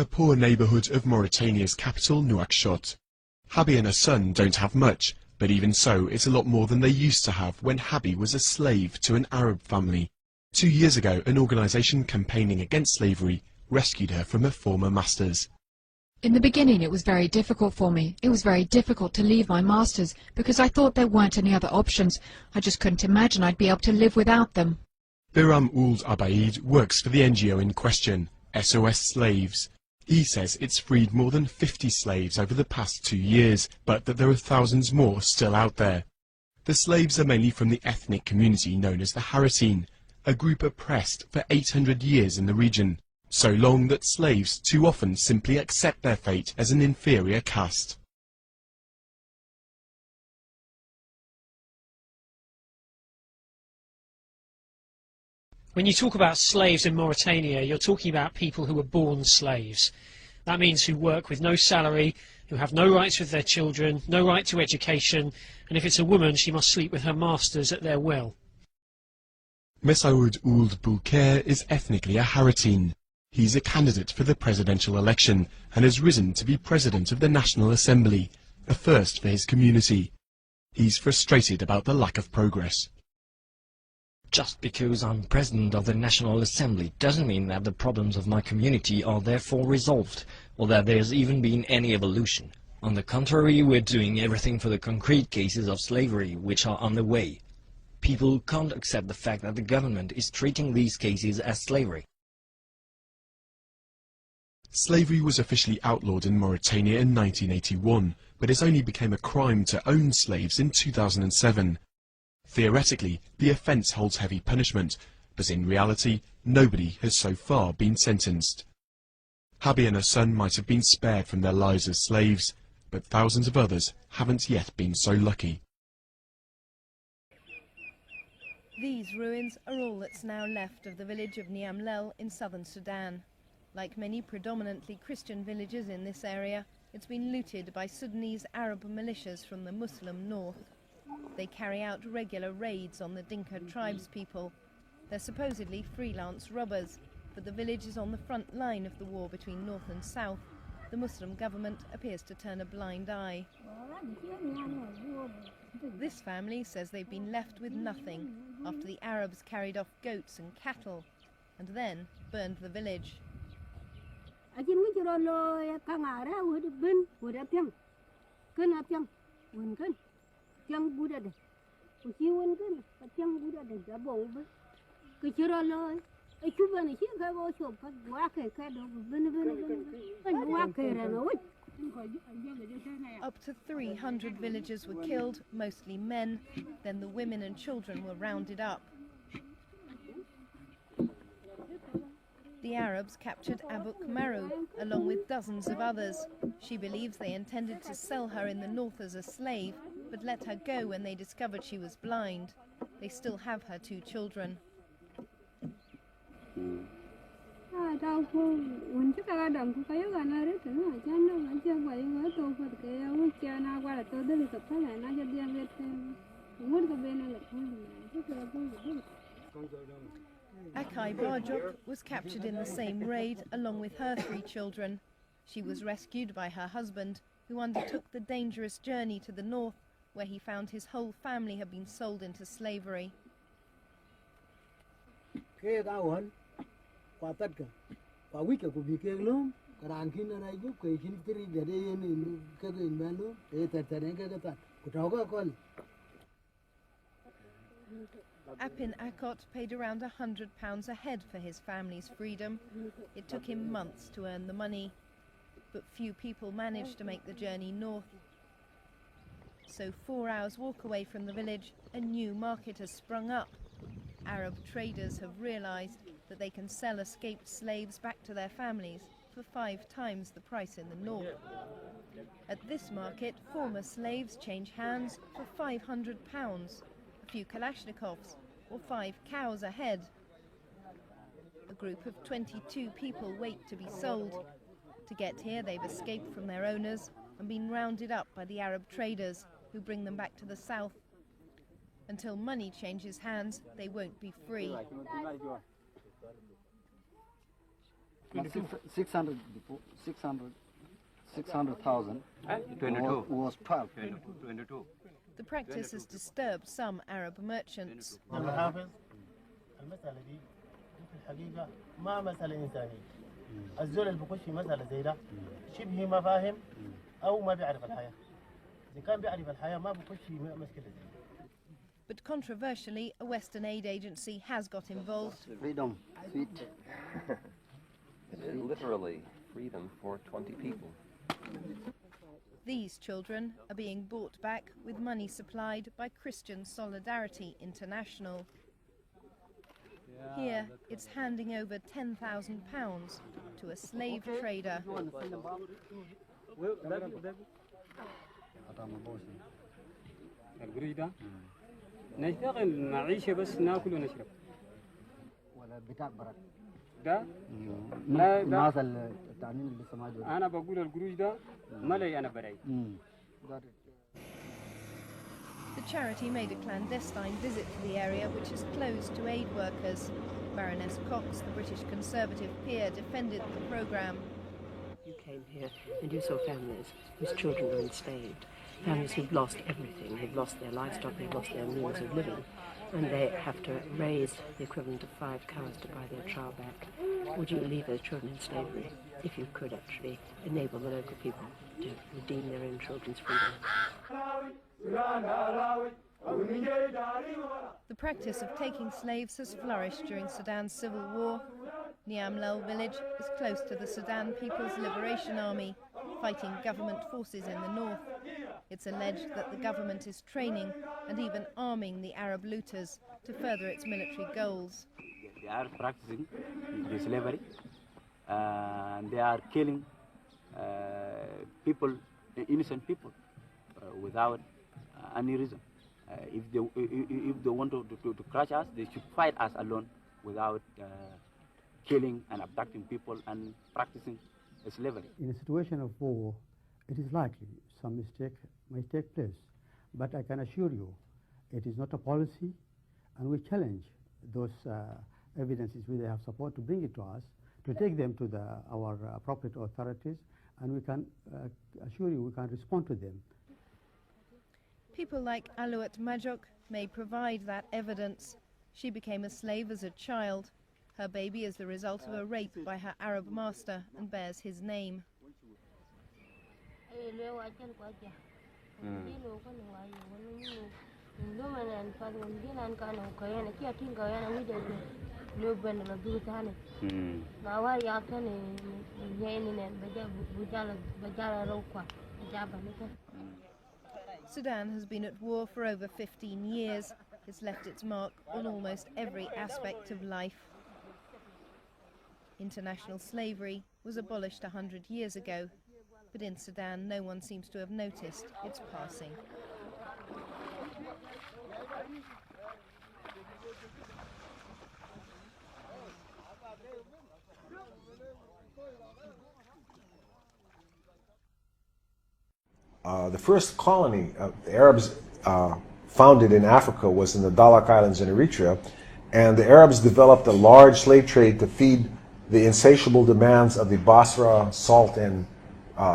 a poor neighbourhood of Mauritania's capital, Nouakchott. Habi and her son don't have much, but even so, it's a lot more than they used to have when Habi was a slave to an Arab family. 2 years ago, an organisation campaigning against slavery rescued her from her former masters. In the beginning it was very difficult for me. It was very difficult to leave my masters because I thought there weren't any other options. I just couldn't imagine I'd be able to live without them. Biram Ould Abaid works for the NGO in question, SOS Slaves. He says it's freed more than 50 slaves over the past 2 years, but that there are thousands more still out there. The slaves are mainly from the ethnic community known as the Haratine, a group oppressed for 800 years in the region, so long that slaves too often simply accept their fate as an inferior caste. When you talk about slaves in Mauritania, you're talking about people who were born slaves. That means who work with no salary, who have no rights with their children, no right to education, and if it's a woman, she must sleep with her masters at their will. Messaoud Ould Boulker is ethnically a Haratine. He's a candidate for the presidential election and has risen to be president of the National Assembly, a first for his community. He's frustrated about the lack of progress. Just because I'm president of the National Assembly doesn't mean that the problems of my community are therefore resolved, or that there's even been any evolution. On the contrary, we're doing everything for the concrete cases of slavery which are on the way. People can't accept the fact that the government is treating these cases as slavery. Slavery was officially outlawed in Mauritania in 1981, but it only became a crime to own slaves in 2007. Theoretically, the offence holds heavy punishment, but in reality, nobody has so far been sentenced. Habi and her son might have been spared from their lives as slaves, but thousands of others haven't yet been so lucky. These ruins are all that's now left of the village of Niamlel in southern Sudan. Like many predominantly Christian villages in this area, it's been looted by Sudanese Arab militias from the Muslim north. They carry out regular raids on the Dinka tribespeople. They're supposedly freelance robbers, but the village is on the front line of the war between north and south. The Muslim government appears to turn a blind eye. This family says they've been left with nothing after the Arabs carried off goats and cattle and then burned the village. Up to 300 villagers were killed, mostly men. Then the women and children were rounded up. The Arabs captured Abuk Maru, along with dozens of others. She believes they intended to sell her in the north as a slave, but let her go when they discovered she was blind. They still have her 2 children. Akai Barjok was captured in the same raid along with her 3 children. She was rescued by her husband, who undertook the dangerous journey to the north, where he found his whole family had been sold into slavery. Apin Akot paid around £100 a head for his family's freedom. It took him months to earn the money, but few people managed to make the journey north. So 4 hours walk away from the village, a new market has sprung up. Arab traders have realized that they can sell escaped slaves back to their families for 5 times the price in the north. At this market, former slaves change hands for £500, a few Kalashnikovs, or 5 cows a head. A group of 22 people wait to be sold. To get here, they've escaped from their owners and been rounded up by the Arab traders, who bring them back to the south. Until money changes hands, they won't be free. 600,000 was 12. 22. The practice has disturbed some Arab merchants. But controversially, a Western aid agency has got involved. Freedom, sweet. It is literally freedom for 20 people. These children are being brought back with money supplied by Christian Solidarity International. Here, it's handing over £10,000 to a slave trader. ده ما التعليم اللي لسه ما جاي. أنا بقول القروش ده ملي أنا براي. The charity made a clandestine visit to the area, which is closed to aid workers. Baroness Cox, the British Conservative peer, defended the programme. You came here and you saw families whose children were enslaved, families who've lost everything, they've lost their livestock, they've lost their means of living, and they have to raise the equivalent of 5 cows to buy their child back. Would you leave those children in slavery if you could actually enable the local people to redeem their own children's freedom? The practice of taking slaves has flourished during Sudan's civil war. Niamlel village is close to the Sudan People's Liberation Army, fighting government forces in the north. It's alleged that the government is training and even arming the Arab looters to further its military goals. They are practicing the slavery and they are killing people, innocent people, without any reason. If they want to crush us, they should fight us alone without killing and abducting people and practicing slavery. In a situation of war, it is likely some mistake may take place, but I can assure you it is not a policy, and we challenge those evidences which they have support to bring it to us, to take them to our appropriate authorities, and we can assure you we can respond to them. People like Alouat Majok may provide that evidence. She became a slave as a child. Her baby is the result of a rape by her Arab master and bears his name. Sudan has been at war for over 15 years. It's left its mark on almost every aspect of life. International slavery was abolished 100 years ago, but in Sudan no one seems to have noticed its passing. The first colony the Arabs founded in Africa was in the Dahlak Islands in Eritrea, and the Arabs developed a large slave trade to feed the insatiable demands of the Basra salt and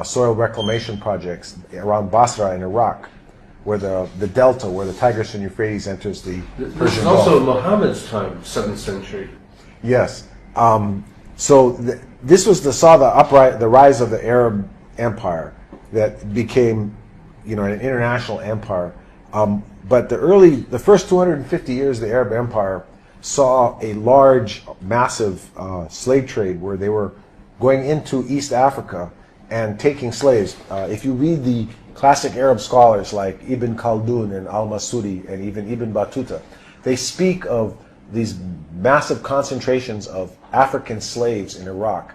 soil reclamation projects around Basra in Iraq, where the delta, where the Tigris and Euphrates enters the Persian Gulf. This is also Muhammad's time, 7th century. Yes. This was the rise of the Arab Empire that became, an international empire. But the first 250 years of the Arab Empire saw a large, massive slave trade where they were going into East Africa and taking slaves. If you read the classic Arab scholars like Ibn Khaldun and Al-Masudi and even Ibn Battuta, they speak of these massive concentrations of African slaves in Iraq.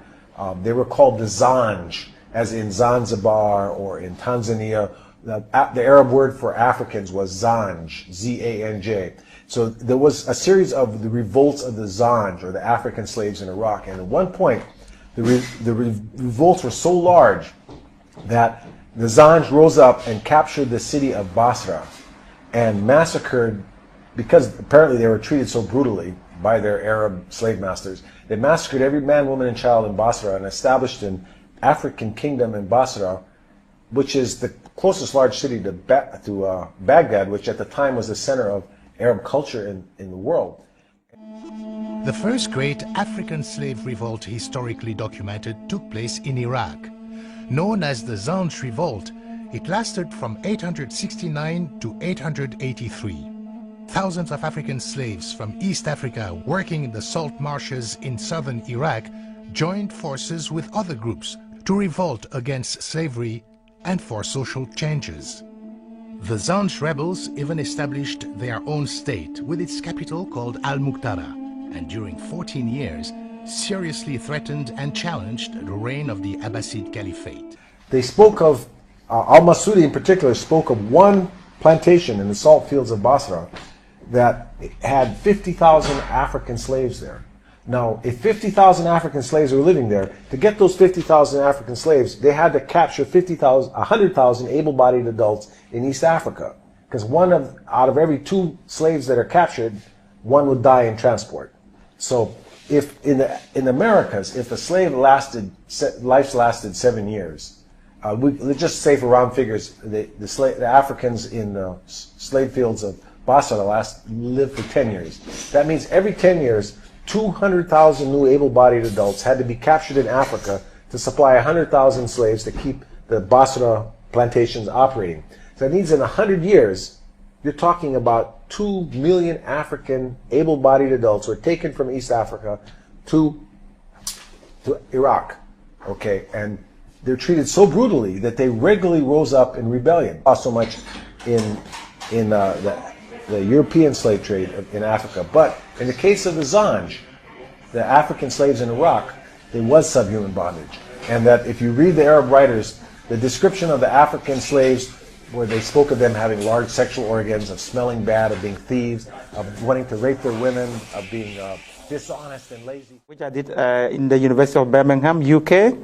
They were called the Zanj, as in Zanzibar or in Tanzania. The Arab word for Africans was Zanj, Z-A-N-J. So there was a series of the revolts of the Zanj, or the African slaves in Iraq. And at one point, the revolts were so large that the Zanj rose up and captured the city of Basra and massacred, because apparently they were treated so brutally by their Arab slave masters. They massacred every man, woman, and child in Basra and established an African kingdom in Basra, which is the closest large city to Baghdad, which at the time was the center of Arab culture in the world. The first great African slave revolt historically documented took place in Iraq. Known as the Zanj Revolt, it lasted from 869 to 883. Thousands of African slaves from East Africa working in the salt marshes in southern Iraq joined forces with other groups to revolt against slavery and for social changes. The Zanj rebels even established their own state with its capital called Al-Muqtada, and during 14 years seriously threatened and challenged the reign of the Abbasid Caliphate. They spoke of, al-Masudi in particular spoke of one plantation in the salt fields of Basra that had 50,000 African slaves there. Now, if 50,000 African slaves were living there, to get those 50,000 African slaves, they had to capture 100,000 able-bodied adults in East Africa. Because out of every 2 slaves that are captured, 1 would die in transport. So, if in the Americas, if a slave life lasted 7 years, let's just say for round figures, the Africans in the slave fields of Basra lived for 10 years. That means every 10 years, 200,000 new able-bodied adults had to be captured in Africa to supply 100,000 slaves to keep the Basra plantations operating. So that means in 100 years, you're talking about 2 million African able-bodied adults were taken from East Africa to Iraq, okay? And they're treated so brutally that they regularly rose up in rebellion. Not so much in the European slave trade in Africa, but in the case of the Zanj, the African slaves in Iraq, there was subhuman bondage. And that if you read the Arab writers, the description of the African slaves where they spoke of them having large sexual organs, of smelling bad, of being thieves, of wanting to rape their women, of being dishonest and lazy. Which I did in the University of Birmingham, UK.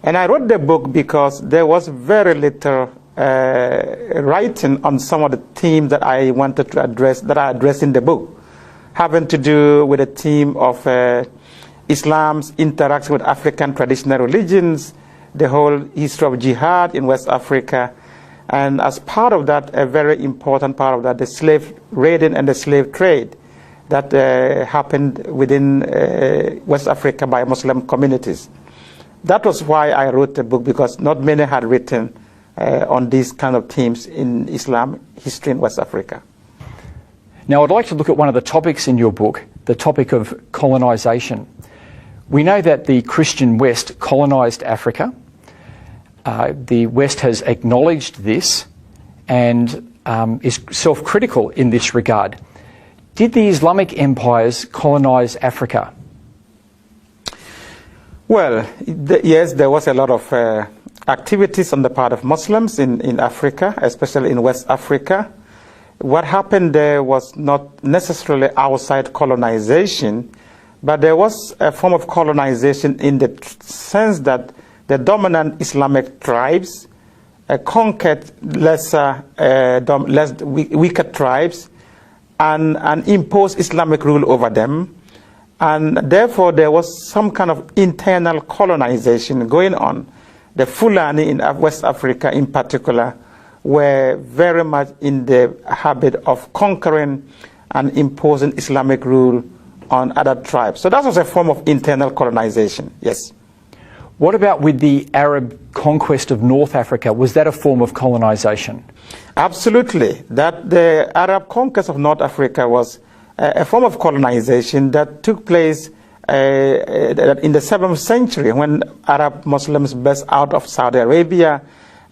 And I wrote the book because there was very little writing on some of the themes that I wanted to address, that I addressed in the book, having to do with the theme of Islam's interaction with African traditional religions, the whole history of jihad in West Africa, and as part of that, a very important part of that, the slave raiding and the slave trade that happened within West Africa by Muslim communities. That was why I wrote the book, because not many had written on these kind of themes in Islam history in West Africa. Now, I'd like to look at one of the topics in your book, the topic of colonization. We know that the Christian West colonized Africa. The West has acknowledged this and is self-critical in this regard. Did the Islamic empires colonize Africa? Well, yes, there was a lot of activities on the part of Muslims in Africa, especially in West Africa. What happened there was not necessarily outside colonization, but there was a form of colonization in the sense that the dominant Islamic tribes conquered weaker tribes and imposed Islamic rule over them. And therefore, there was some kind of internal colonization going on. The Fulani in West Africa in particular were very much in the habit of conquering and imposing Islamic rule on other tribes. So that was a form of internal colonization, yes. What about with the Arab conquest of North Africa? Was that a form of colonization? Absolutely. That the Arab conquest of North Africa was a form of colonization that took place in the 7th century when Arab Muslims burst out of Saudi Arabia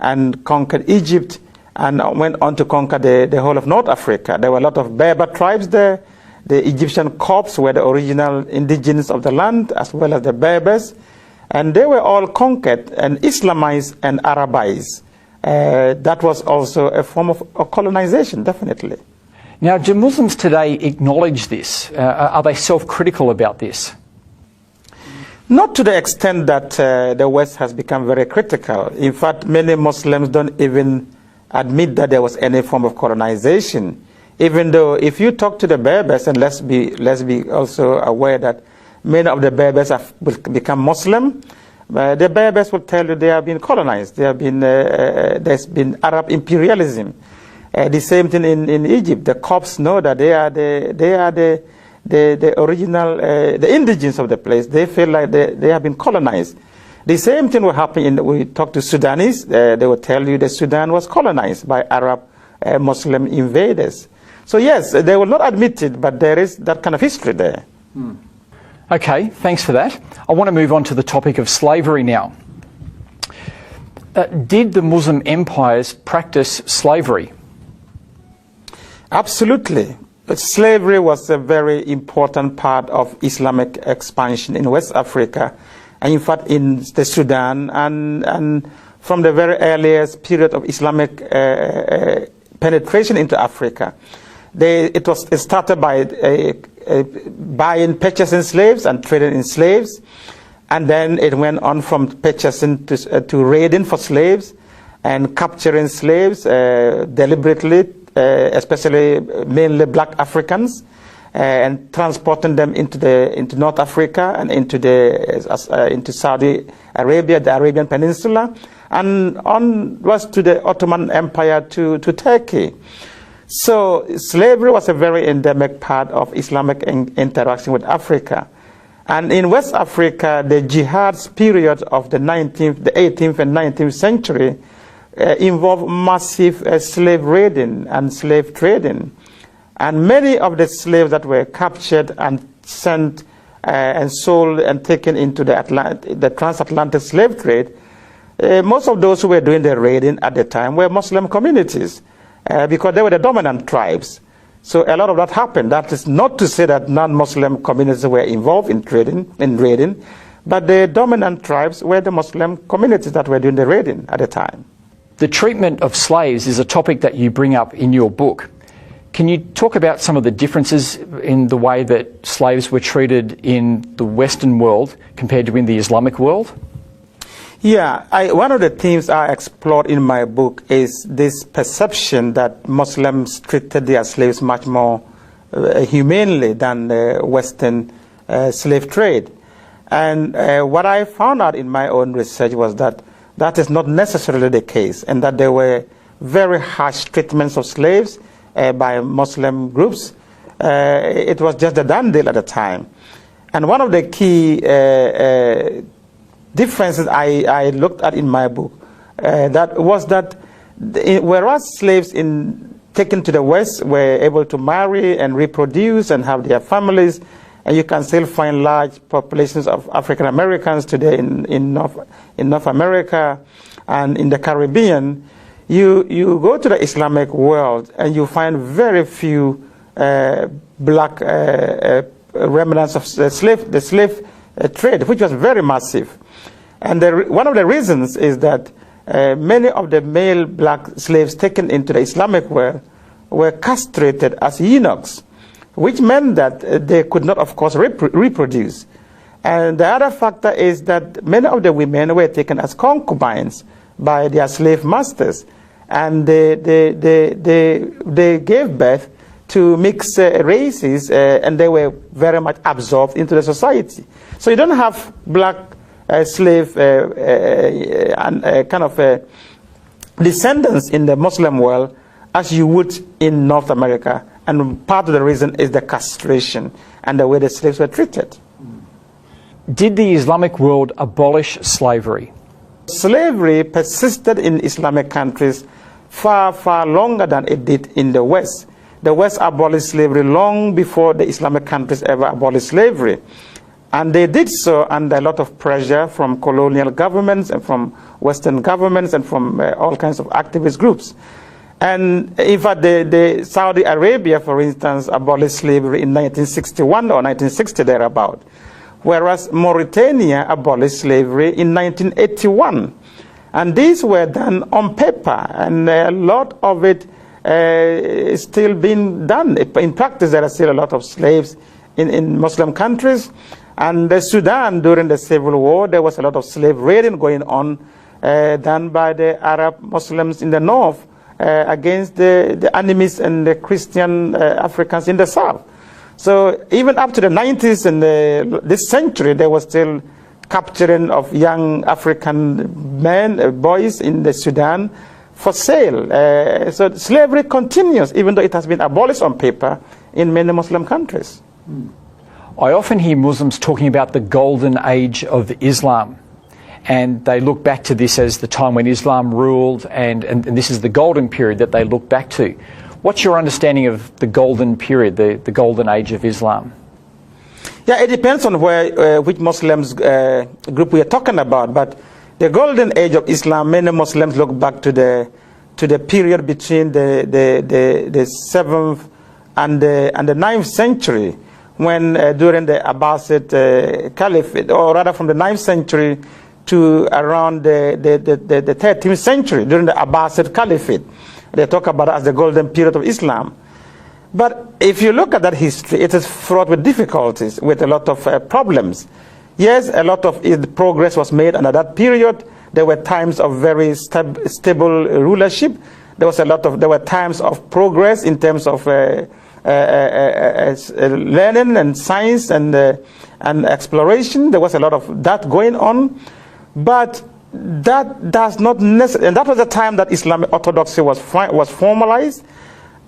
and conquered Egypt and went on to conquer the whole of North Africa. There were a lot of Berber tribes there. The Egyptian Copts were the original indigenous of the land, as well as the Berbers. And they were all conquered and Islamized and Arabized. That was also a form of colonization, definitely. Now, do Muslims today acknowledge this? Are they self-critical about this? Not to the extent that the West has become very critical. In fact, many Muslims don't even admit that there was any form of colonization. Even though if you talk to the Berbers, and let's be also aware that many of the Berbers have become Muslim, the Berbers will tell you they have been colonized. There's been Arab imperialism. The same thing in Egypt. The Copts know that they are the original, the indigenes of the place. They feel like they have been colonized. The same thing will happen we talk to Sudanese. They will tell you that Sudan was colonized by Arab Muslim invaders. So yes, they will not admit it, but there is that kind of history there. Okay, thanks for that. I want to move on to the topic of slavery now. Did the Muslim empires practice slavery? Absolutely. But slavery was a very important part of Islamic expansion in West Africa, and in fact in the Sudan, and from the very earliest period of Islamic penetration into Africa. It started by buying, purchasing slaves and trading in slaves, and then it went on from purchasing to raiding for slaves and capturing slaves deliberately, especially mainly black Africans, and transporting them into North Africa and into Saudi Arabia, the Arabian Peninsula, and onwards to the Ottoman Empire to Turkey. So slavery was a very endemic part of Islamic interaction with Africa. And in West Africa, the jihad's period of the 18th and 19th century involved massive slave raiding and slave trading. And many of the slaves that were captured and sent and sold and taken into the transatlantic slave trade, most of those who were doing the raiding at the time were Muslim communities. Because they were the dominant tribes. So a lot of that happened. That is not to say that non-Muslim communities were involved in raiding, but the dominant tribes were the Muslim communities that were doing the raiding at the time. The treatment of slaves is a topic that you bring up in your book. Can you talk about some of the differences in the way that slaves were treated in the Western world compared to in the Islamic world? Yeah, one of the themes I explored in my book is this perception that Muslims treated their slaves much more humanely than the Western slave trade. And what I found out in my own research was that that is not necessarily the case, and that there were very harsh treatments of slaves by Muslim groups. It was just a done deal at the time. And one of the key differences I looked at in my book whereas slaves taken to the West were able to marry and reproduce and have their families, and you can still find large populations of African Americans today in North America and in the Caribbean, you go to the Islamic world and you find very few black remnants of the slave trade, which was very massive. And one of the reasons is that many of the male black slaves taken into the Islamic world were castrated as eunuchs, which meant that they could not, of course, reproduce. And the other factor is that many of the women were taken as concubines by their slave masters, and they gave birth to mixed races, and they were very much absorbed into the society. So you don't have black slave descendants in the Muslim world as you would in North America, and part of the reason is the castration and the way the slaves were treated. Did the Islamic world abolish slavery? Slavery persisted in Islamic countries far, far longer than it did in the West. The West abolished slavery long before the Islamic countries ever abolished slavery. And they did so under a lot of pressure from colonial governments and from Western governments and from all kinds of activist groups. And in fact, the Saudi Arabia, for instance, abolished slavery in 1961 or 1960 thereabout, whereas Mauritania abolished slavery in 1981. And these were done on paper, and a lot of it is still being done. In practice, there are still a lot of slaves in Muslim countries. And the Sudan, during the Civil War, there was a lot of slave raiding going on, done by the Arab Muslims in the north against the enemies and the Christian Africans in the south. So even up to the 90s and this century, there was still capturing of young African men, boys in the Sudan for sale. So slavery continues, even though it has been abolished on paper in many Muslim countries. I often hear Muslims talking about the golden age of Islam, and they look back to this as the time when Islam ruled, and this is the golden period that they look back to. What's your understanding of the golden period, the golden age of Islam? Yeah, it depends on which Muslims group we are talking about, but the golden age of Islam, many Muslims look back to the period between the 7th and the 9th century, when during the Abbasid Caliphate, or rather from the 9th century to around the 13th century, during the Abbasid Caliphate. They talk about it as the golden period of Islam. But if you look at that history, it is fraught with difficulties, with a lot of problems. Yes, a lot of progress was made under that period. There were times of very stable rulership. There were times of progress in terms of learning and science and exploration. There was a lot of that going on, but that does not necessarily, and that was the time that Islamic orthodoxy was formalized.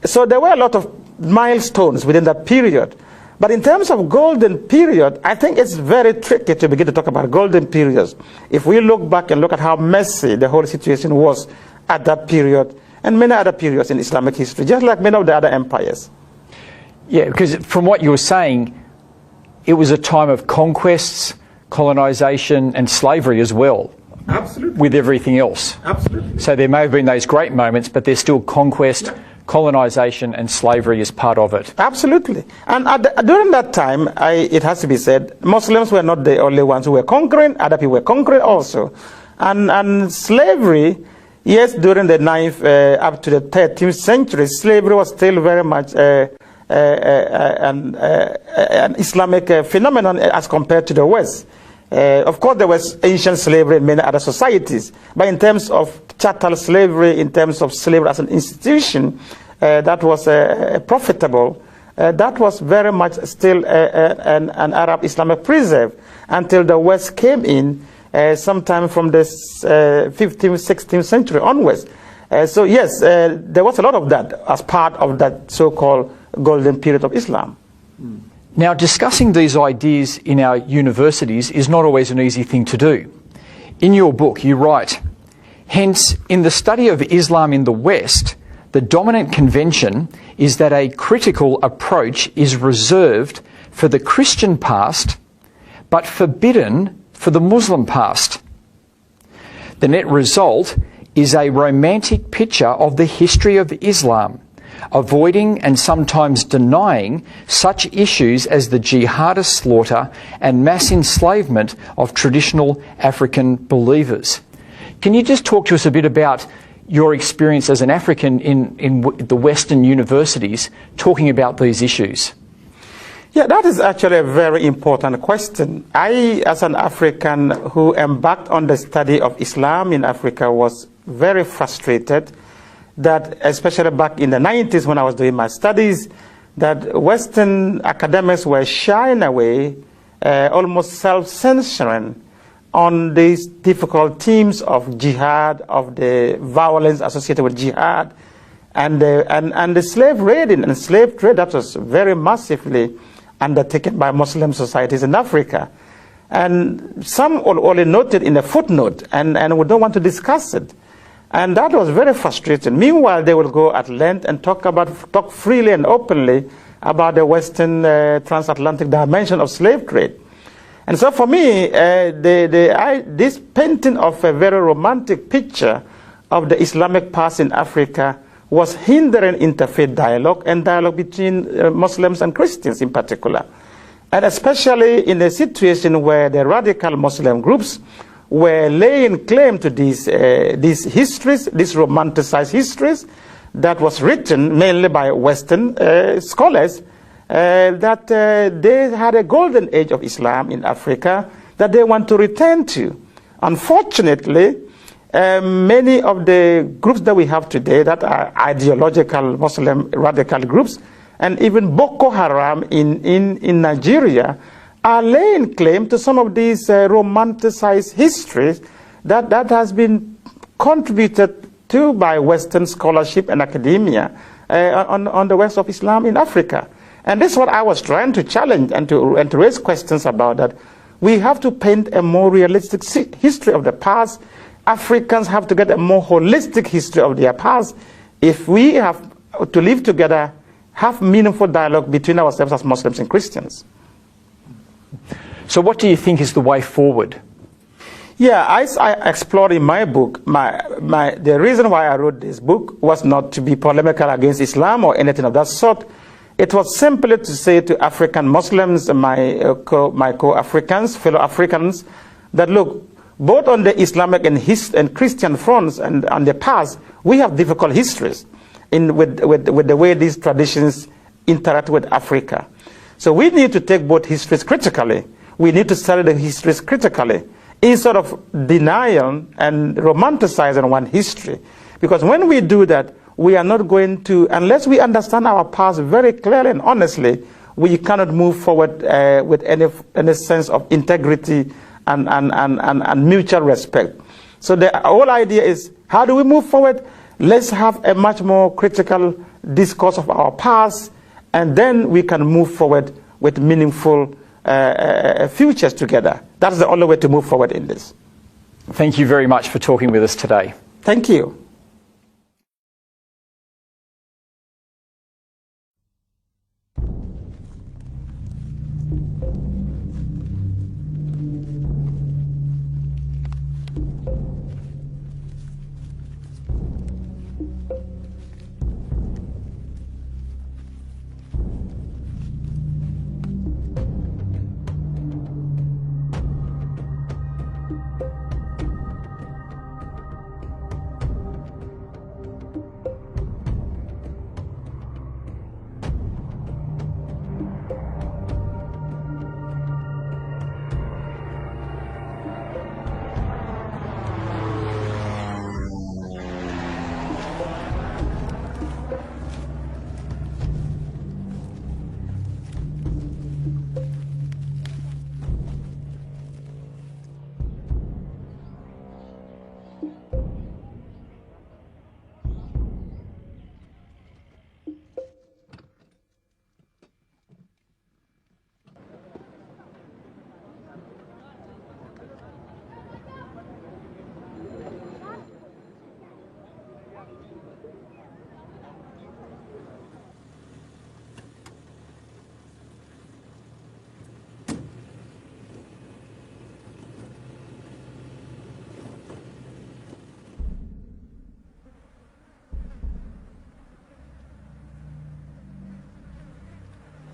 So there were a lot of milestones within that period. But in terms of golden period, I think it's very tricky to begin to talk about golden periods. If we look back and look at how messy the whole situation was at that period and many other periods in Islamic history, just like many of the other empires. Yeah, because from what you were saying, it was a time of conquests, colonization and slavery as well. Absolutely. With everything else. Absolutely. So there may have been those great moments, but there's still conquest, colonization and slavery as part of it. Absolutely. And during that time, it has to be said, Muslims were not the only ones who were conquering, other people were conquering also. And slavery, yes, during the 9th up to the 13th century, slavery was still very much an Islamic phenomenon as compared to the West. Of course, there was ancient slavery in many other societies, but in terms of chattel slavery, in terms of slavery as an institution, that was profitable. That was very much still an Arab Islamic preserve until the West came in sometime from the 15th, 16th century onwards. So yes, there was a lot of that as part of that so-called golden period of Islam. Now, discussing these ideas in our universities is not always an easy thing to do. In your book, you write, hence, in the study of Islam in the West, the dominant convention is that a critical approach is reserved for the Christian past, but forbidden for the Muslim past. The net result is a romantic picture of the history of Islam, avoiding and sometimes denying such issues as the jihadist slaughter and mass enslavement of traditional African believers. Can you just talk to us a bit about your experience as an African in the Western universities talking about these issues? Yeah, that is actually a very important question. I, as an African who embarked on the study of Islam in Africa, was very frustrated that, especially back in the 90s when I was doing my studies, that Western academics were shying away, almost self-censoring on these difficult themes of jihad, of the violence associated with jihad, and the slave raiding and slave trade that was very massively undertaken by Muslim societies in Africa. And some only noted in a footnote, and we don't want to discuss it. And that was very frustrating. Meanwhile, they will go at length and talk freely and openly about the Western transatlantic dimension of slave trade. And so for me, this painting of a very romantic picture of the Islamic past in Africa was hindering interfaith dialogue and dialogue between Muslims and Christians in particular. And especially in a situation where the radical Muslim groups were laying claim to these histories, these romanticized histories that was written mainly by Western scholars, that they had a golden age of Islam in Africa that they want to return to. Unfortunately, many of the groups that we have today that are ideological Muslim radical groups, and even Boko Haram in Nigeria, are laying claim to some of these romanticized histories that has been contributed to by Western scholarship and academia on the West of Islam in Africa. And this is what I was trying to challenge and to raise questions about, that we have to paint a more realistic history of the past. Africans have to get a more holistic history of their past if we have to live together, have meaningful dialogue between ourselves as Muslims and Christians. So what do you think is the way forward? Yeah, I explored in my book, the reason why I wrote this book was not to be polemical against Islam or anything of that sort. It was simply to say to African Muslims, my co-Africans, fellow Africans, that look, both on the Islamic and Christian fronts and on the past, we have difficult histories with the way these traditions interact with Africa. So we need to take both histories critically. We need to study the histories critically, instead of denying and romanticizing one history. Because when we do that, we are not going to, unless we understand our past very clearly and honestly, we cannot move forward with any sense of integrity and mutual respect. So the whole idea is, how do we move forward? Let's have a much more critical discourse of our past, and then we can move forward with meaningful futures together. That's the only way to move forward in this. Thank you very much for talking with us today. Thank you.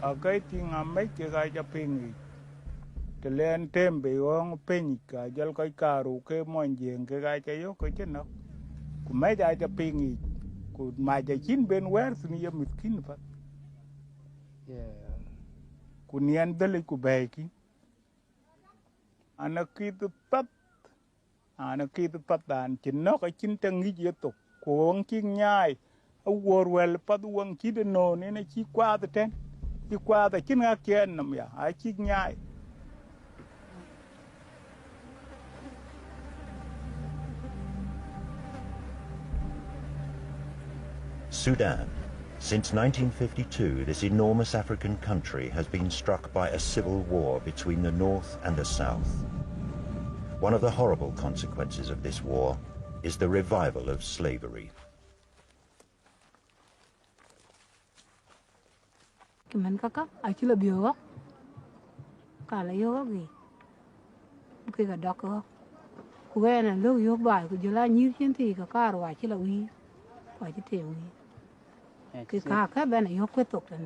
Akai tinga mai ke ga ja pingi te len tembe wong pin ka jal kai karu ke monjeng ke ga ja yo ko cheno ku mai ja pingi ku ma ja chin ben wer ni ya miskin fa ku nien dele ku beki ana kit pat dan chin no ka chin tangi je to ku wong kin nyai a wor wel pat wong ki de no ne na chi kwa de ten Sudan. Since 1952, this enormous African country has been struck by a civil war between the north and the south. One of the horrible consequences of this war is the revival of slavery. Mình kaka chỉ là biểu á, cả là yêu gì, cái cả đọc á, cái này lúc yêu bài của giờ là như thế thì cả rồi chỉ là uy, phải chỉ tiền uy, cái cả các bên này yêu quyết tục rồi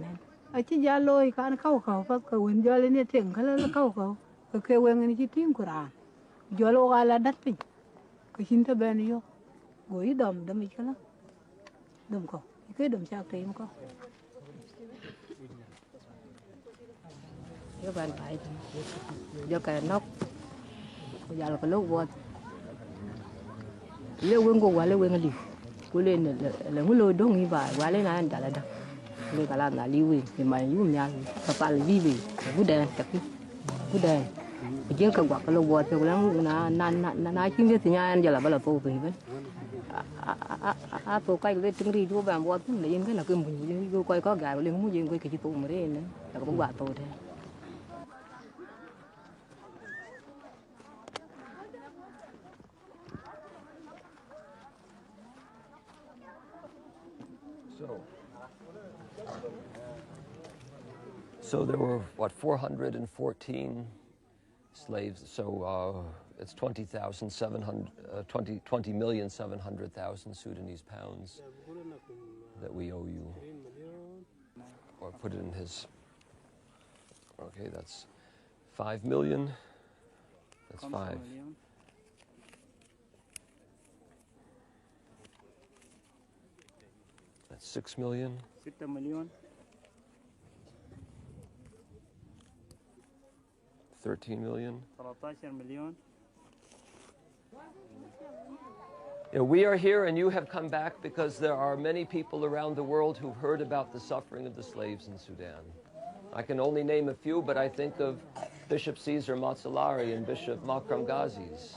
nè, chỉ giờ lôi cả khâu phát cái quên giờ lên như tiền cái là khâu, cái quên cái chỉ tiếng Quran, giờ lo cái là đất pin, cái chính ta bên yêu, gối đầm đâm cái đó, đầm co, cái đầm sao tiền co. Cái bàn tay do cái nóc giờ là cái lỗ vượt le wengo wale wengali kule le ngulo dongi ba wale na ndala da le kala na liwe ni mai yu nya papa le vive buda tapi buda je ka gwa kala bo te kulang na chin de nya an jala bala po pe ben a po kai le tingri du ba bo tu le yin cái là cái mu ju coi có gà le mu je coi cái tu mu re ne la ko gwa to de. So there were, what, 414 slaves, so it's 20,700,000 Sudanese pounds that we owe you. Or put it in his, okay, that's 5 million, that's 5. That's 6 million. 6 million. 13 million. 13 million. We are here and you have come back because there are many people around the world who've heard about the suffering of the slaves in Sudan. I can only name a few, but I think of Bishop Caesar Matsalari and Bishop Makram Ghazis.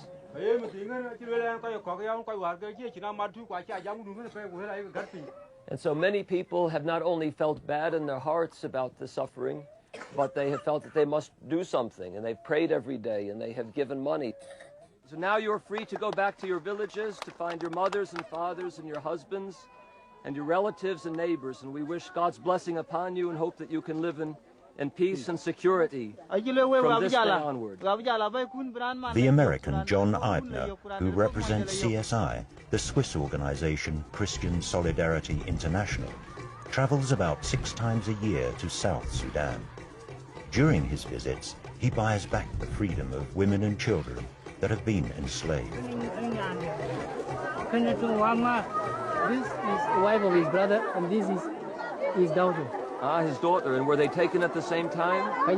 And so many people have not only felt bad in their hearts about the suffering, but they have felt that they must do something, and they've prayed every day, and they have given money. So now you're free to go back to your villages, to find your mothers and fathers and your husbands and your relatives and neighbors, and we wish God's blessing upon you and hope that you can live in peace and security from this day onward. The American John Eibner, who represents CSI, the Swiss organization Christian Solidarity International, travels about 6 times a year to South Sudan. During his visits, he buys back the freedom of women and children that have been enslaved. This is the wife of his brother, and this is his daughter. Ah, his daughter. And were they taken at the same time? The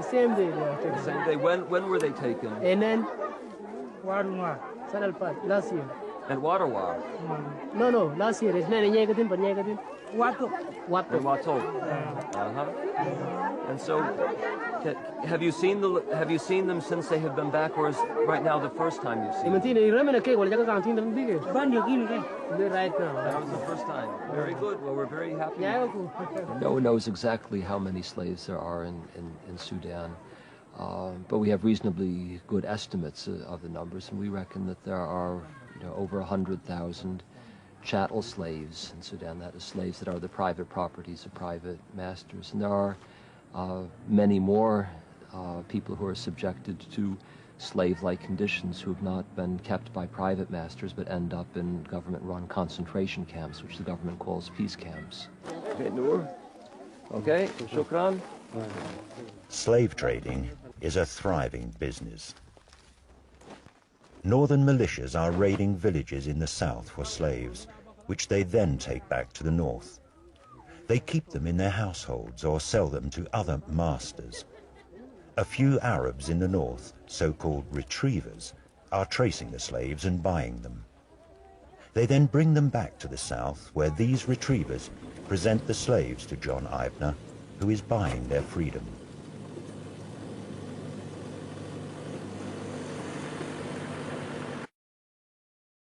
same day they were taken. The same day. When were they taken? And then, last year. And Warawa? No, last year. It's not Wato. And Wato. And so, have you seen them since they have been back, or is right now the first time you've seen them? That was the first time. Very good. Well, we're very happy. No one knows exactly how many slaves there are in Sudan, but we have reasonably good estimates of the numbers, and we reckon that there are over 100,000 chattel slaves in Sudan. That is, slaves that are the private properties of private masters. And there are many more people who are subjected to slave-like conditions who have not been kept by private masters but end up in government-run concentration camps, which the government calls peace camps. Okay, Noor? Okay, shukran. Slave trading is a thriving business. Northern militias are raiding villages in the south for slaves, which they then take back to the north. They keep them in their households or sell them to other masters. A few Arabs in the north, so-called retrievers, are tracing the slaves and buying them. They then bring them back to the south, where these retrievers present the slaves to John Eibner, who is buying their freedom.